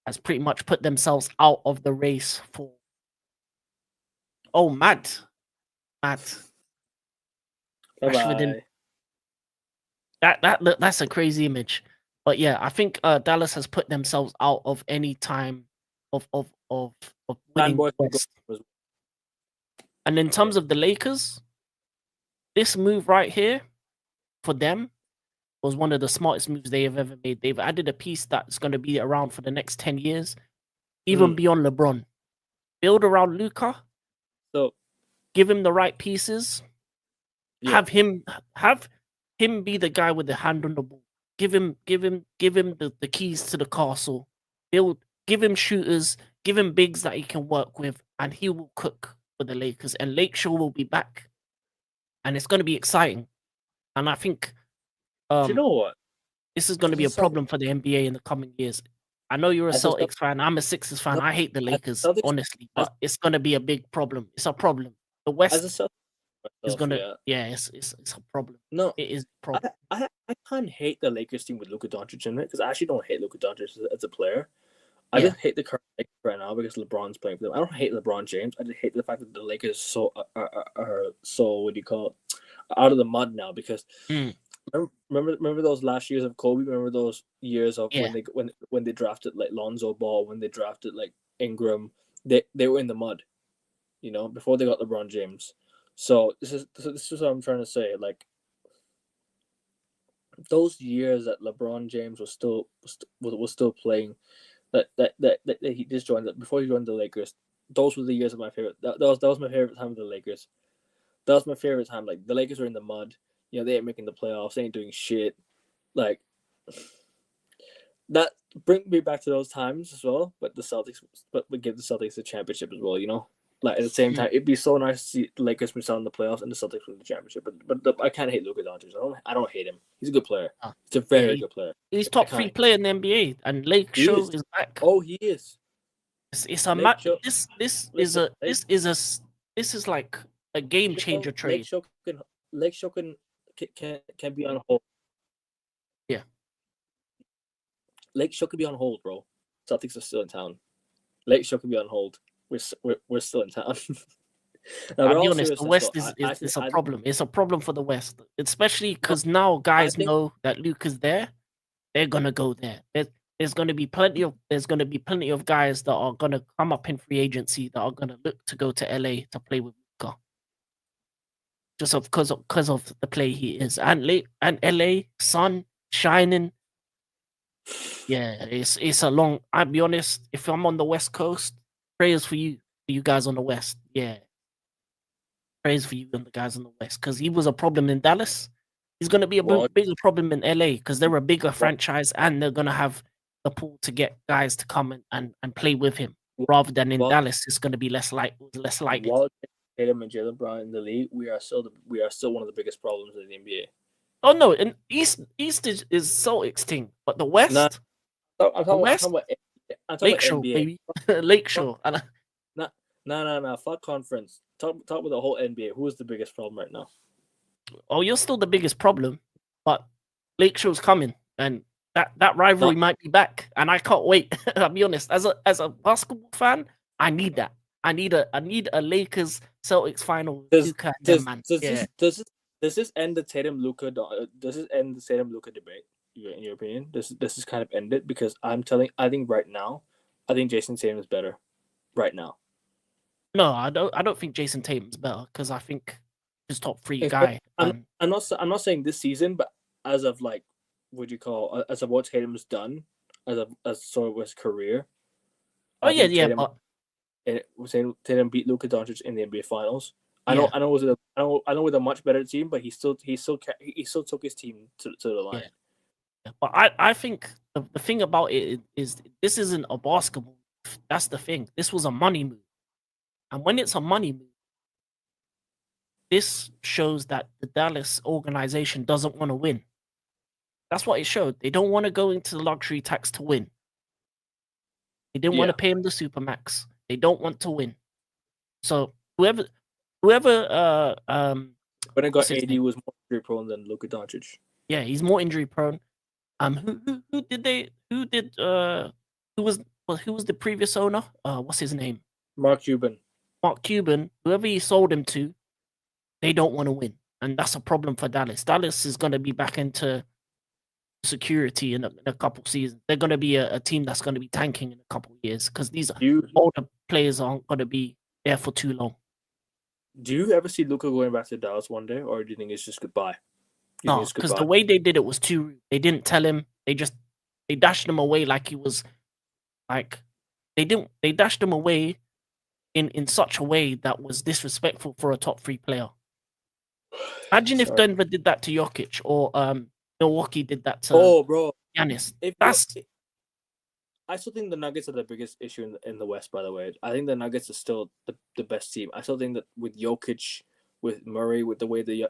has pretty much put themselves out of the race for. Oh, Matt. Rashford didn't. That's a crazy image. But yeah, I think Dallas has put themselves out of any time of winning the West. And in terms of the Lakers, this move right here for them was one of the smartest moves they have ever made. They've added a piece that's going to be around for the next 10 years, even beyond LeBron. Build around Luka. So give him the right pieces. Yeah. Have him be the guy with the hand on the ball. Give him the keys to the castle. Give him shooters, give him bigs that he can work with, and he will cook for the Lakers. And Lakeshore will be back. And it's going to be exciting. And I think do you know what? This is going to be a problem for the NBA in the coming years. I know you're a Celtics fan. I'm a Sixers fan. I hate the Lakers, honestly, but it's going to be a big problem. It's a problem. The West is going to, it's a problem. No, it is a problem. I can't hate the Lakers team with Luka Doncic in it because I actually don't hate Luka Doncic as a player. I just hate the current Lakers right now because LeBron's playing for them. I don't hate LeBron James. I just hate the fact that the Lakers are so what do you call it, out of the mud now because. Remember those last years of Kobe? Remember those years of when they drafted like Lonzo Ball, when they drafted like Ingram, they were in the mud, before they got LeBron James. So this is what I'm trying to say. Like those years that LeBron James was still playing, that he just joined before he joined the Lakers. Those were the years of my favorite. That was my favorite time of the Lakers. That was my favorite time. Like the Lakers were in the mud. They ain't making the playoffs. They ain't doing shit. Like that bring me back to those times as well. But we give the Celtics the championship as well. Like at the same time, it'd be so nice to see the Lakers miss out on the playoffs and the Celtics win the championship. But I can't hate Luka Doncic. I don't hate him. He's a good player. He's a very good player. He's top 3 player in the NBA, and Lakeshore is back. Oh, he is. It's a match. This is like a game changer trade. Lakeshore can be on hold. Yeah. Lakeshore could be on hold, bro. Celtics are still in town. Lakeshore could be on hold. We're still in town. I'll be honest, the West is a problem. It's a problem for the West, especially because now guys know that Luke is there. They're gonna go there. There's gonna be plenty of guys that are gonna come up in free agency that are gonna look to go to LA to play with Luka. Just because of the play he is, and LA sun shining. Yeah, it's a long. I'll be honest. If I'm on the West Coast, prayers for you guys on the West. Yeah, prayers for you and the guys on the West because he was a problem in Dallas. He's gonna be a bigger problem in LA because they're a bigger franchise and they're gonna have the pool to get guys to come and play with him rather than in Dallas. It's gonna be less likely. Tatum and Jalen Brown in the league, we are still one of the biggest problems in the NBA. Oh no, and East is Celtics team, but the West, I'm talking about Lakeshore, NBA. baby, Lakeshore. No, fuck conference. Talk with the whole NBA. Who is the biggest problem right now? Oh, you're still the biggest problem, but Lakeshore's coming, and that rivalry might be back, and I can't wait. I'll be honest, as a basketball fan, I need that. I need a Lakers Celtics final. Does this end the Tatum Luka? Does this end the Tatum Luka debate? In your opinion, does this kind of end it? Because I think right now, I think Jason Tatum is better. Right now. No, I don't think Jason Tatum's better because I think he's top 3 guy. I'm not saying this season, but as of like, as of what Tatum's done, as sort of his career. Oh yeah, Tatum, but. Tatum beat Luka Doncic in the NBA Finals. I know with a much better team, but he still took his team to the line. Yeah. But I think the thing about it is this isn't a basketball. That's the thing. This was a money move. And when it's a money move, this shows that the Dallas organization doesn't want to win. That's what it showed. They don't want to go into the luxury tax to win. They didn't want Yeah. to pay him the supermax. They don't want to win. So whoever When it what's got his 80 name? was more injury prone than Luka Doncic. Yeah, he's more injury prone. Who was the previous owner? What's his name? Mark Cuban. Mark Cuban. Whoever he sold him to, they don't want to win, and that's a problem for Dallas. Dallas is going to be back into security in a couple seasons. They're going to be a team that's going to be tanking in a couple years because these Do older players aren't going to be there for too long. you ever see Luka going back to Dallas one day, or do you think it's just goodbye? You think No, it's because the goodbye? way they did it was too rude. They didn't tell him. They dashed him away like he was like they dashed him away in such a way that was disrespectful for a top 3 player. Imagine if Sorry. Denver did that to Jokic or Milwaukee did that to Oh, bro. Giannis. If That's I still think the Nuggets are the biggest issue in the West, by the way. I think the Nuggets are still the best team. I still think that with Jokic, with Murray, with the way the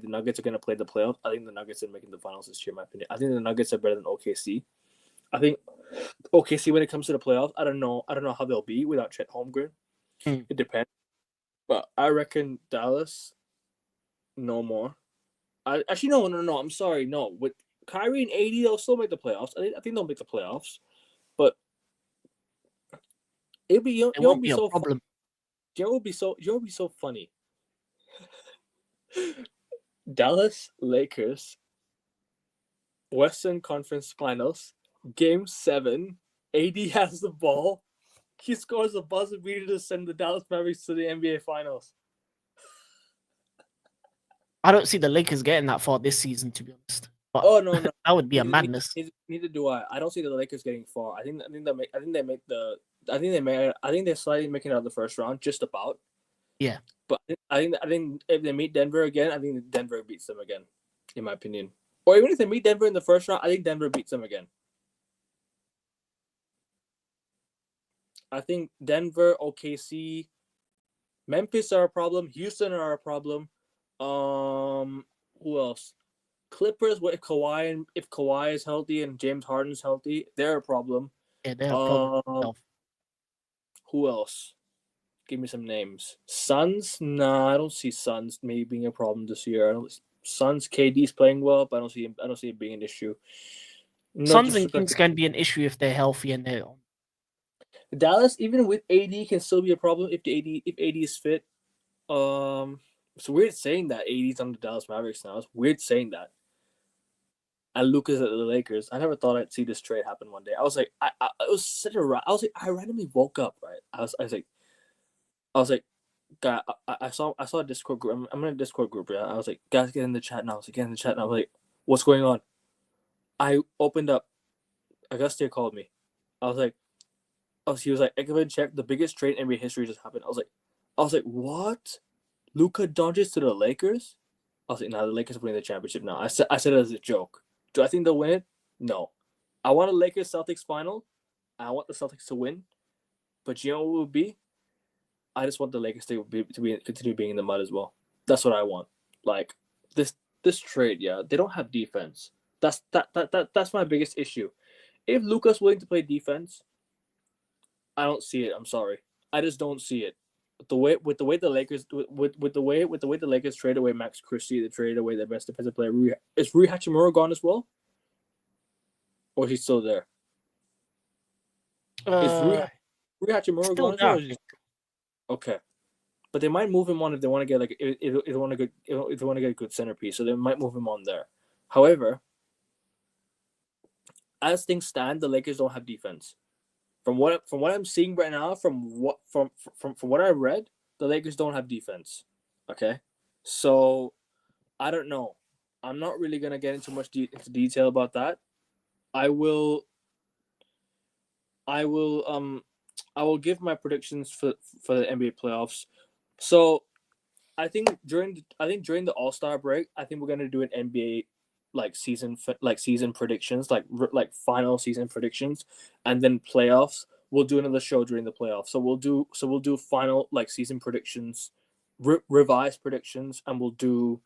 Nuggets are going to play the playoffs, I think the Nuggets are making the finals this year, in my opinion. I think the Nuggets are better than OKC. I think OKC, when it comes to the playoffs, I don't know how they'll be without Chet Holmgren. It depends. But I reckon Dallas, no more. Actually, no. I'm sorry. No. With Kyrie and AD, they'll still make the playoffs. I think they'll make the playoffs. But it'll be it won't be a problem. You know what would be so funny? Dallas Lakers Western Conference Finals, Game 7. AD has the ball. He scores a buzzer beater to send the Dallas Mavericks to the NBA Finals. I don't see the Lakers getting that far this season, to be honest. But Oh no, that would be a madness. Neither do I. I don't see the Lakers getting far. I think they're slightly making it out of the first round, just about. Yeah. But I think if they meet Denver again, I think Denver beats them again, in my opinion. Or even if they meet Denver in the first round, I think Denver beats them again. I think Denver, OKC, Memphis are a problem. Houston are a problem. Who else? Clippers. What if Kawhi is healthy and James Harden's healthy? They're a problem. Yeah, they're a problem. Who else? Give me some names. Suns? Nah, I don't see Suns maybe being a problem this year. Suns, KD's playing well, but I don't see it being an issue. Suns and Kings can be an issue if they're healthy and they're on. Dallas, even with AD, can still be a problem if AD is fit. It's weird saying that AD's on the Dallas Mavericks now. It's weird saying that. And Luka's at the Lakers. I never thought I'd see this trade happen one day. I was like, it was such a. I was like, I randomly woke up, right? I was like, guy, I saw a Discord group. I'm in a Discord group, yeah. I was like, guys, get in the chat now. I was like, get in the chat now. I was like, what's going on? I opened up. Augustia called me. He was like, I can check the biggest trade in NBA history just happened. I was like, what? Luka Doncic to the Lakers? I was like, nah, the Lakers are winning the championship now. I said it as a joke. Do I think they'll win it? No. I want a Lakers Celtics final. I want the Celtics to win. But you know what it would be? I just want the Lakers to continue being in the mud as well. That's what I want. Like this trade, yeah, they don't have defense. That's my biggest issue. If Luka's willing to play defense, I don't see it. I'm sorry. I just don't see it. The way the Lakers trade away Max Christie, they traded away their best defensive player. Is Rui Hachimura gone as well? Or is he still there? Is Rui Hachimura gone as well? Okay, but they might move him on if they want to get if they want to get a good centerpiece. So they might move him on there. However, as things stand, the Lakers don't have defense. From what I'm seeing right now, from what I read, the Lakers don't have defense. Okay, so I don't know. I'm not really gonna get into much into detail about that. I will give my predictions for the NBA playoffs. So I think during the All-Star break, I think we're gonna do an NBA season predictions, like final season predictions, and then playoffs. we'll do another show during the playoffs. So we'll do final like season predictions, revised predictions, and we'll do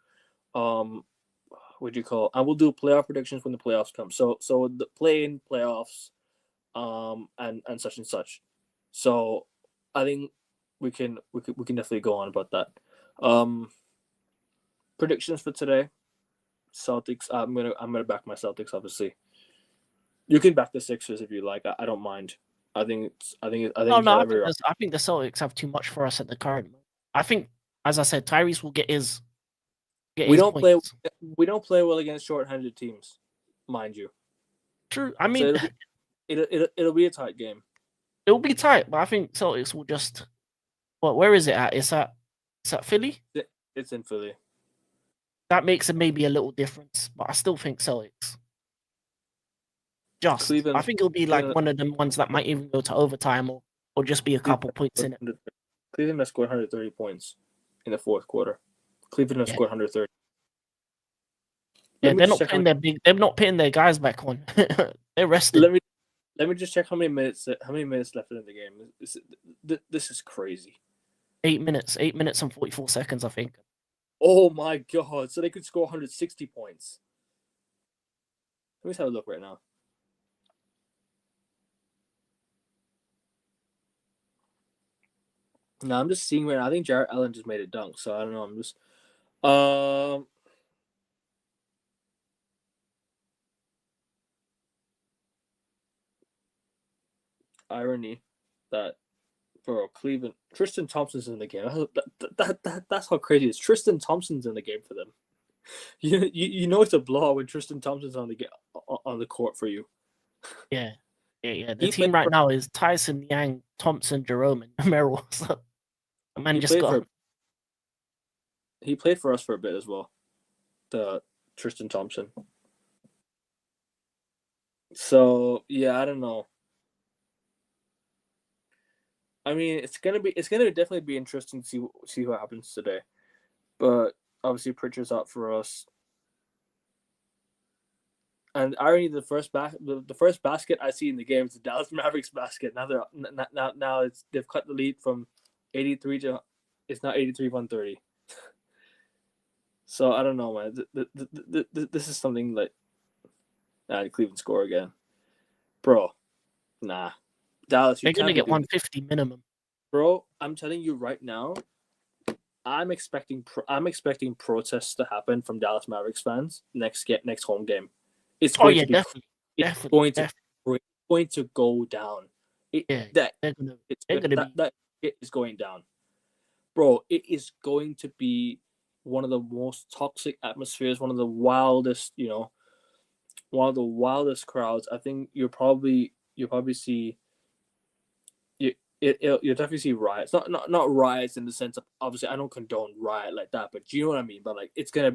what do you call? And we'll do playoff predictions when the playoffs come. So the play-in playoffs, and such and such. So I think we can definitely go on about that. Predictions for today. Celtics. I'm gonna back my Celtics. Obviously, you can back the Sixers if you like. I don't mind. I think you No, had I every think right. I think the Celtics have too much for us at the current moment. I think, as I said, Tyrese will get his We don't play. points. We don't play well against short-handed teams, mind you. True. I So mean, it'll be a tight game. it'll be tight, but I think Celtics will just. Well, where is it at? It's at Philly. It's in Philly. That makes it maybe a little difference, but I still think Celtics. Just, Cleveland. I think it'll be like one of them ones that might even go to overtime or just be a couple points in it. Cleveland has scored 130 points in the fourth quarter. Cleveland has scored 130. Yeah, they're not putting their guys back on. They're resting. Let me just check how many minutes left in the game. This is crazy. 8 minutes and 44 seconds, I think. Oh my god! So they could score 160 points. Let me just have a look right now. No, I'm just seeing right now. I think Jarrett Allen just made a dunk, so I don't know. I'm just irony that bro, Cleveland, Tristan Thompson's in the game. That's how crazy it is. Tristan Thompson's in the game for them. You know it's a blow when Tristan Thompson's on the court for you. Yeah. The team right now is Tyson, Yang, Thompson, Jerome, and Merrill. So, man, he played for us for a bit as well. The Tristan Thompson. So yeah, I don't know. I mean, it's gonna definitely be interesting to see what happens today. But obviously, Pritchard's out for us. And irony, the first basket I see in the game is the Dallas Mavericks basket. Now they've cut the lead from 83 to it's now 83-130. So I don't know, man. This is something like Cleveland score again, bro. Nah, Dallas. They're gonna get 150 minimum, bro. I'm telling you right now. I'm expecting protests to happen from Dallas Mavericks fans next home game. It's going to go down. It is going down, bro. It is going to be one of the most toxic atmospheres, one of the wildest crowds. I think you'll probably see. You'll definitely see riots. Not riots in the sense of, obviously I don't condone riot like that, but you know what I mean. But like it's gonna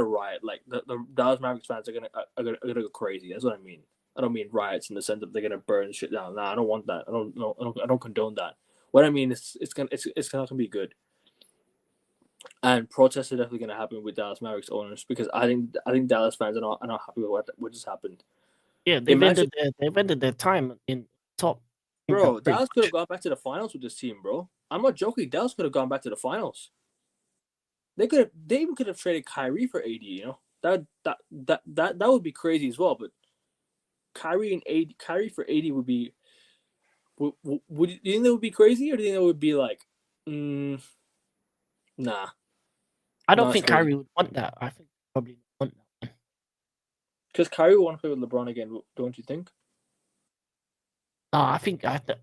riot. Like the Dallas Mavericks fans are gonna go crazy. That's what I mean. I don't mean riots in the sense of they're gonna burn shit down. Nah, I don't want that. I don't condone that. What I mean is it's not gonna be good. And protests are definitely gonna happen with Dallas Mavericks owners because I think Dallas fans are not happy with what just happened. Yeah, they've ended their time in top. Bro, Dallas could have gone back to the finals with this team, bro. I'm not joking. Dallas could have gone back to the finals. They even could have traded Kyrie for AD. You know that would be crazy as well. But Kyrie for AD would be. Would you think that would be crazy, or do you think that would be like, nah? I don't think Kyrie would want that. I think probably want that. Because Kyrie would want to play with LeBron again, don't you think? No, I think the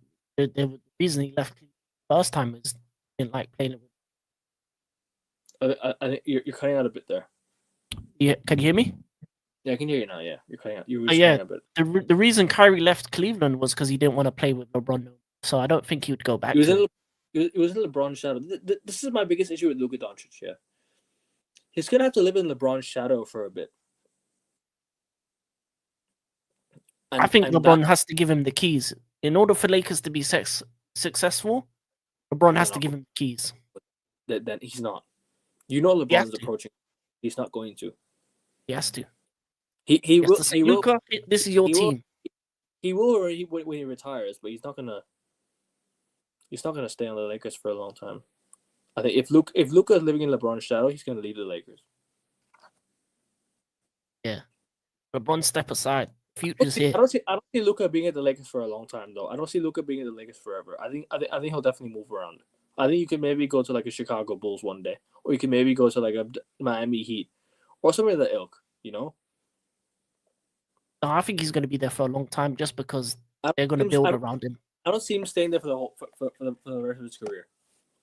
reason he left first time was he didn't like playing with. I think you're cutting out a bit there. Yeah, can you hear me? Yeah, I can hear you now. Yeah, you're cutting out. Cutting a bit. The reason Kyrie left Cleveland was because he didn't want to play with LeBron. So I don't think he would go back. It was in LeBron's shadow. This is my biggest issue with Luka Doncic. Yeah, he's gonna have to live in LeBron's shadow for a bit. I think LeBron has to give him the keys. In order for Lakers to be successful, LeBron has to give him the keys. Then he's not. You know LeBron's approaching. He's not going to. He has to. He will say, Luka, this is your team. He will when he retires, but he's not gonna stay on the Lakers for a long time. I think if Luka's living in LeBron's shadow, he's gonna leave the Lakers. Yeah. LeBron, step aside. Future's here. I don't see Luka being at the Lakers for a long time though. I don't see Luka being at the Lakers forever. I think he'll definitely move around. I think you could maybe go to like a Chicago Bulls one day, or you can maybe go to like a Miami Heat, or something of the ilk. You know, No, I think he's going to be there for a long time just because I they're going to don't, build around him. I don't see him staying there for the whole for the rest of his career.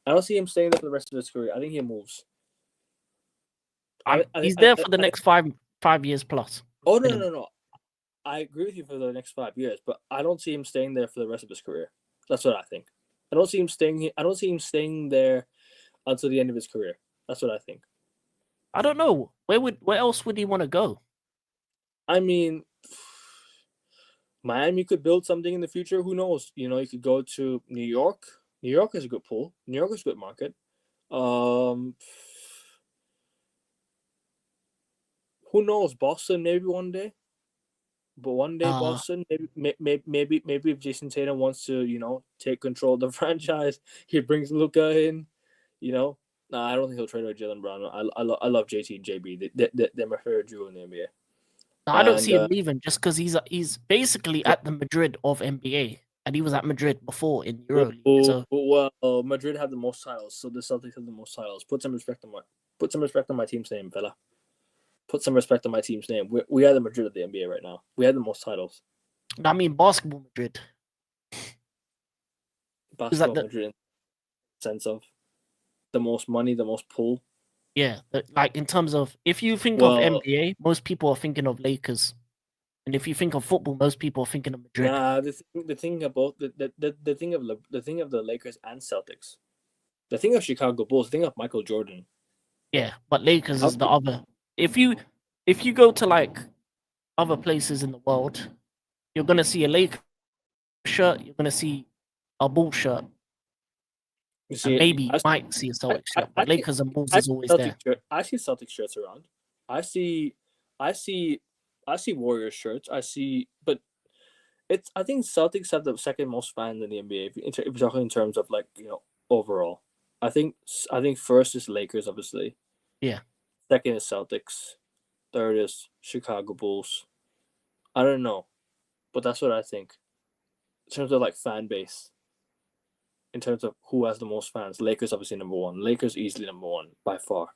I don't see him staying there for the rest of his career. I think he moves. He's there for the next 5 years plus. Oh no. I agree with you for the next 5 years, but I don't see him staying there for the rest of his career. That's what I think. I don't see him staying there until the end of his career. That's what I think. I don't know. Where else would he want to go? I mean, Miami could build something in the future. Who knows? You know, you could go to New York. New York is a good pool. New York is a good market. Who knows? Boston maybe one day. But one day, Boston, maybe if Jason Tatum wants to, you know, take control of the franchise, he brings Luka in. You know, I don't think he'll trade away Jalen Brown. I love JT and JB. They're my favorite duo in the NBA. No, I don't see him leaving just because he's basically at the Madrid of NBA, and he was at Madrid before in EuroLeague. Well, Madrid have the most titles, so the Celtics have the most titles. Put some respect on my team's name, fella. Put some respect on my team's name. We are the Madrid of the NBA right now. We have the most titles. I mean, basketball Madrid. Basketball Madrid in the sense of the most money, the most pull. Yeah, like in terms of if you think of NBA, most people are thinking of Lakers, and if you think of football, most people are thinking of Madrid. Nah, the thing about the thing of the Lakers and Celtics, the thing of Chicago Bulls, the thing of Michael Jordan. Yeah, but Lakers is the other. If you go to like other places in the world, you're gonna see a Lakers shirt, you're gonna see a Bulls shirt. You see, maybe you might see a Celtics shirt, but Lakers and Bulls is always there. I see Celtics shirts around. I see Warriors shirts. But I think Celtics have the second most fans in the NBA if you're talking in terms of like, you know, overall. I think first is Lakers, obviously. Yeah. Second is Celtics. Third is Chicago Bulls. I don't know, but that's what I think. In terms of like fan base, in terms of who has the most fans, Lakers obviously number one. Lakers easily number one by far.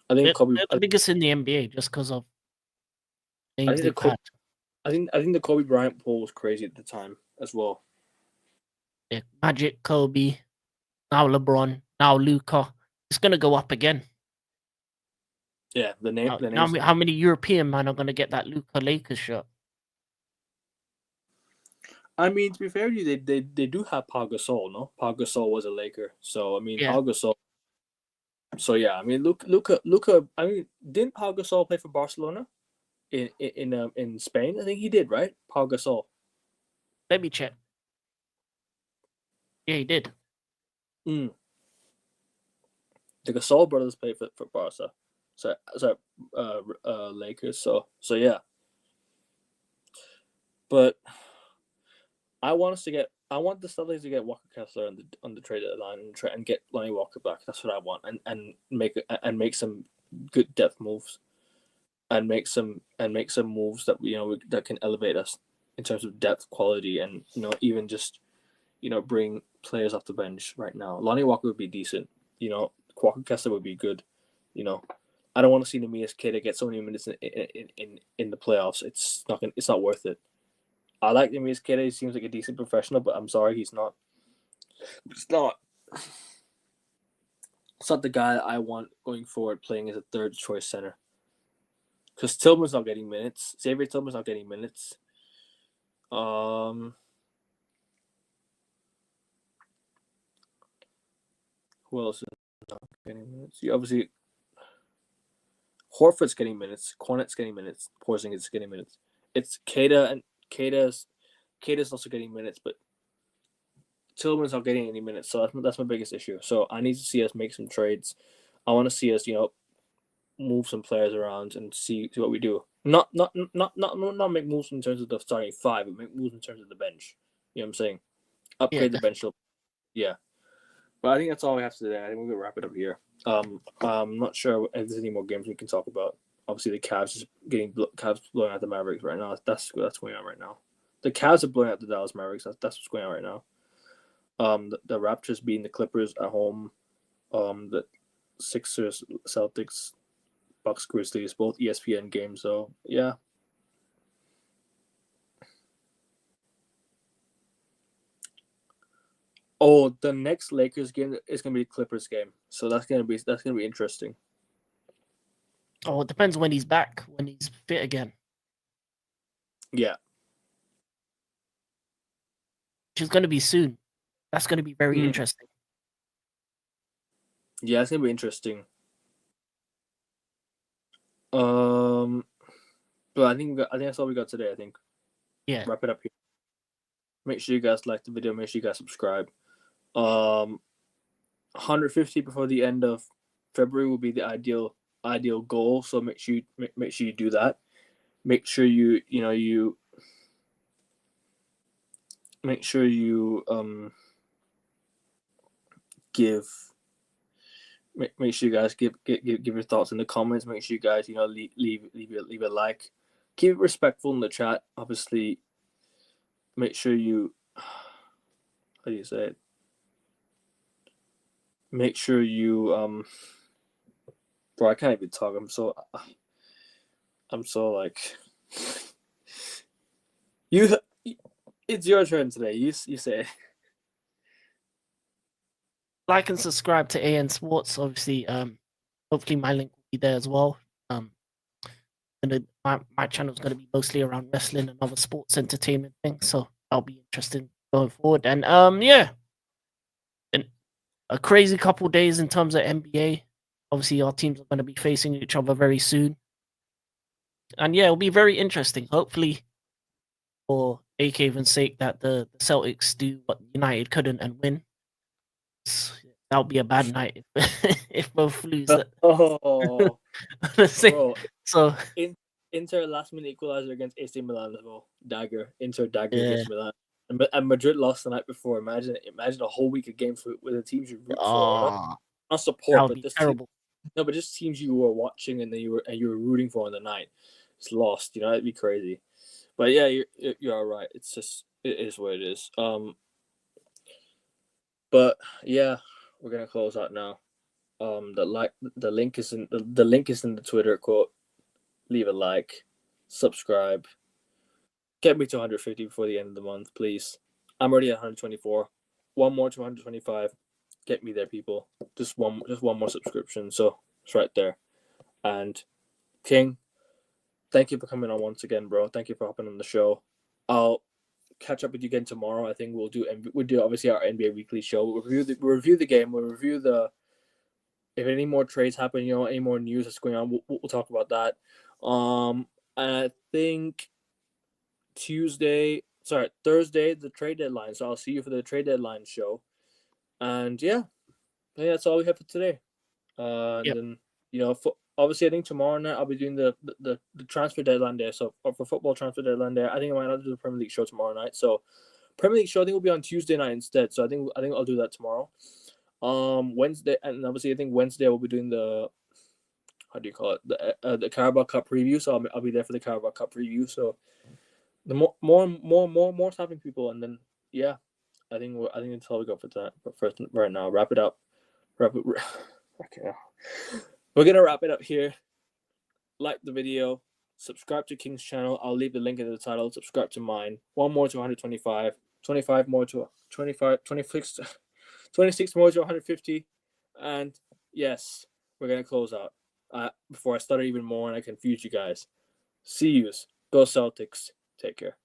I think they're the biggest in the NBA just because of names they've had. I think the Kobe Bryant poll was crazy at the time as well. Yeah, Magic, Kobe, now LeBron, now Luka. It's gonna go up again. Yeah, the name. How many European men are gonna get that Luka Lakers shirt? I mean, to be fair to you, they do have Pau Gasol, no? Pau Gasol was a Laker, so I mean, yeah. Pau Gasol. So yeah, I mean, Luka. I mean, didn't Pau Gasol play for Barcelona in Spain? I think he did, right? Pau Gasol. Let me check. Yeah, he did. The Gasol brothers played for Barca. Lakers. So yeah. But I want the Celtics to get Walker Kessler on the trade line and get Lonnie Walker back. That's what I want, and make some good depth moves, and make some moves that that can elevate us in terms of depth, quality, and even just bring players off the bench right now. Lonnie Walker would be decent. Walker Kessler would be good. I don't want to see Nemias Queta get so many minutes in the playoffs. It's not worth it. I like Nemias Queta. He seems like a decent professional, but I'm sorry, he's not. It's not the guy that I want going forward playing as a third choice center. Because Tillman's not getting minutes. Xavier Tillman's not getting minutes. Who else is not getting minutes? Obviously, Horford's getting minutes. Cornet's getting minutes. Porzingis is getting minutes. It's Queta, and Queta's also getting minutes, but Tillman's not getting any minutes. So that's my biggest issue. So I need to see us make some trades. I want to see us, move some players around and see what we do. Not make moves in terms of the starting five, but make moves in terms of the bench. You know what I'm saying? Upgrade the bench. Yeah. But I think that's all we have today. I think we're gonna wrap it up here. I'm not sure if there's any more games we can talk about. Obviously, the Cavs Cavs blowing out the Mavericks right now. That's going on right now. The Cavs are blowing out the Dallas Mavericks. That's what's going on right now. The Raptors beating the Clippers at home. The Sixers, Celtics, Bucks, Grizzlies, both ESPN games. So yeah. Oh, the next Lakers game is gonna be the Clippers game. So that's gonna be interesting. Oh, it depends when he's back, when he's fit again. Yeah. Which is gonna be soon. That's gonna be very interesting. Yeah, it's gonna be interesting. But I think that's all we got today. I think. Yeah. Wrap it up here. Make sure you guys like the video. Make sure you guys subscribe. 150 before the end of February will be the ideal goal. So make sure you do that. Make sure you make sure you make sure you guys give your thoughts in the comments. Make sure you guys leave a like. Keep it respectful in the chat. Obviously, make sure you how do you say it? Make sure you bro, I can't even talk. I'm so like you. It's your turn today. You say it. Like and subscribe to AN Sports. Obviously, hopefully my link will be there as well. And my channel is going to be mostly around wrestling and other sports entertainment things, so that'll be interesting going forward. And yeah, and a crazy couple days in terms of NBA. Obviously, our teams are going to be facing each other very soon, and yeah, it'll be very interesting. Hopefully, for Akehaven's sake, that the Celtics do what United couldn't and win. That would be a bad night if both lose. Oh, bro. So Inter last minute equalizer against AC Milan as well. Inter against Milan, and Madrid lost the night before. Imagine a whole week of games with the teams you root for, not support, but this terrible. But just teams you were watching and you were rooting for on the night. It's lost. It'd be crazy. But yeah, you're all right. It's just it is what it is. But yeah, we're gonna close out now. The link is in the Twitter quote. Leave a like, subscribe. Get me to 150 before the end of the month, please. I'm already at 124. One more to 125. Get me there, people. Just one more subscription. So it's right there. And King, thank you for coming on once again, bro. Thank you for hopping on the show. I'll catch up with you again tomorrow. I think we'll do obviously our NBA weekly show. We'll review the game. We'll review if any more trades happen, any more news that's going on, we'll talk about that. And I think Thursday, the trade deadline. So I'll see you for the trade deadline show. And yeah, I think that's all we have for today. And then obviously I think tomorrow night I'll be doing the transfer deadline there. So for football transfer deadline there, I think I might not do the Premier League show tomorrow night. So Premier League show I think will be on Tuesday night instead. So I think I'll do that tomorrow. Wednesday, and obviously I think Wednesday we'll be doing the how do you call it, the Carabao Cup preview. So I'll be there for the Carabao Cup preview. So the more tapping people, and then yeah, I think that's all we got for tonight. But first, right now, wrap it up. Okay, we're gonna wrap it up here. Like the video, subscribe to King's channel. I'll leave the link in the title. Subscribe to mine. One more to 125. 25 more to 25. 26. 26 more to 150. And yes, we're going to close out. Before I stutter even more and I confuse you guys. See yous. Go Celtics. Take care.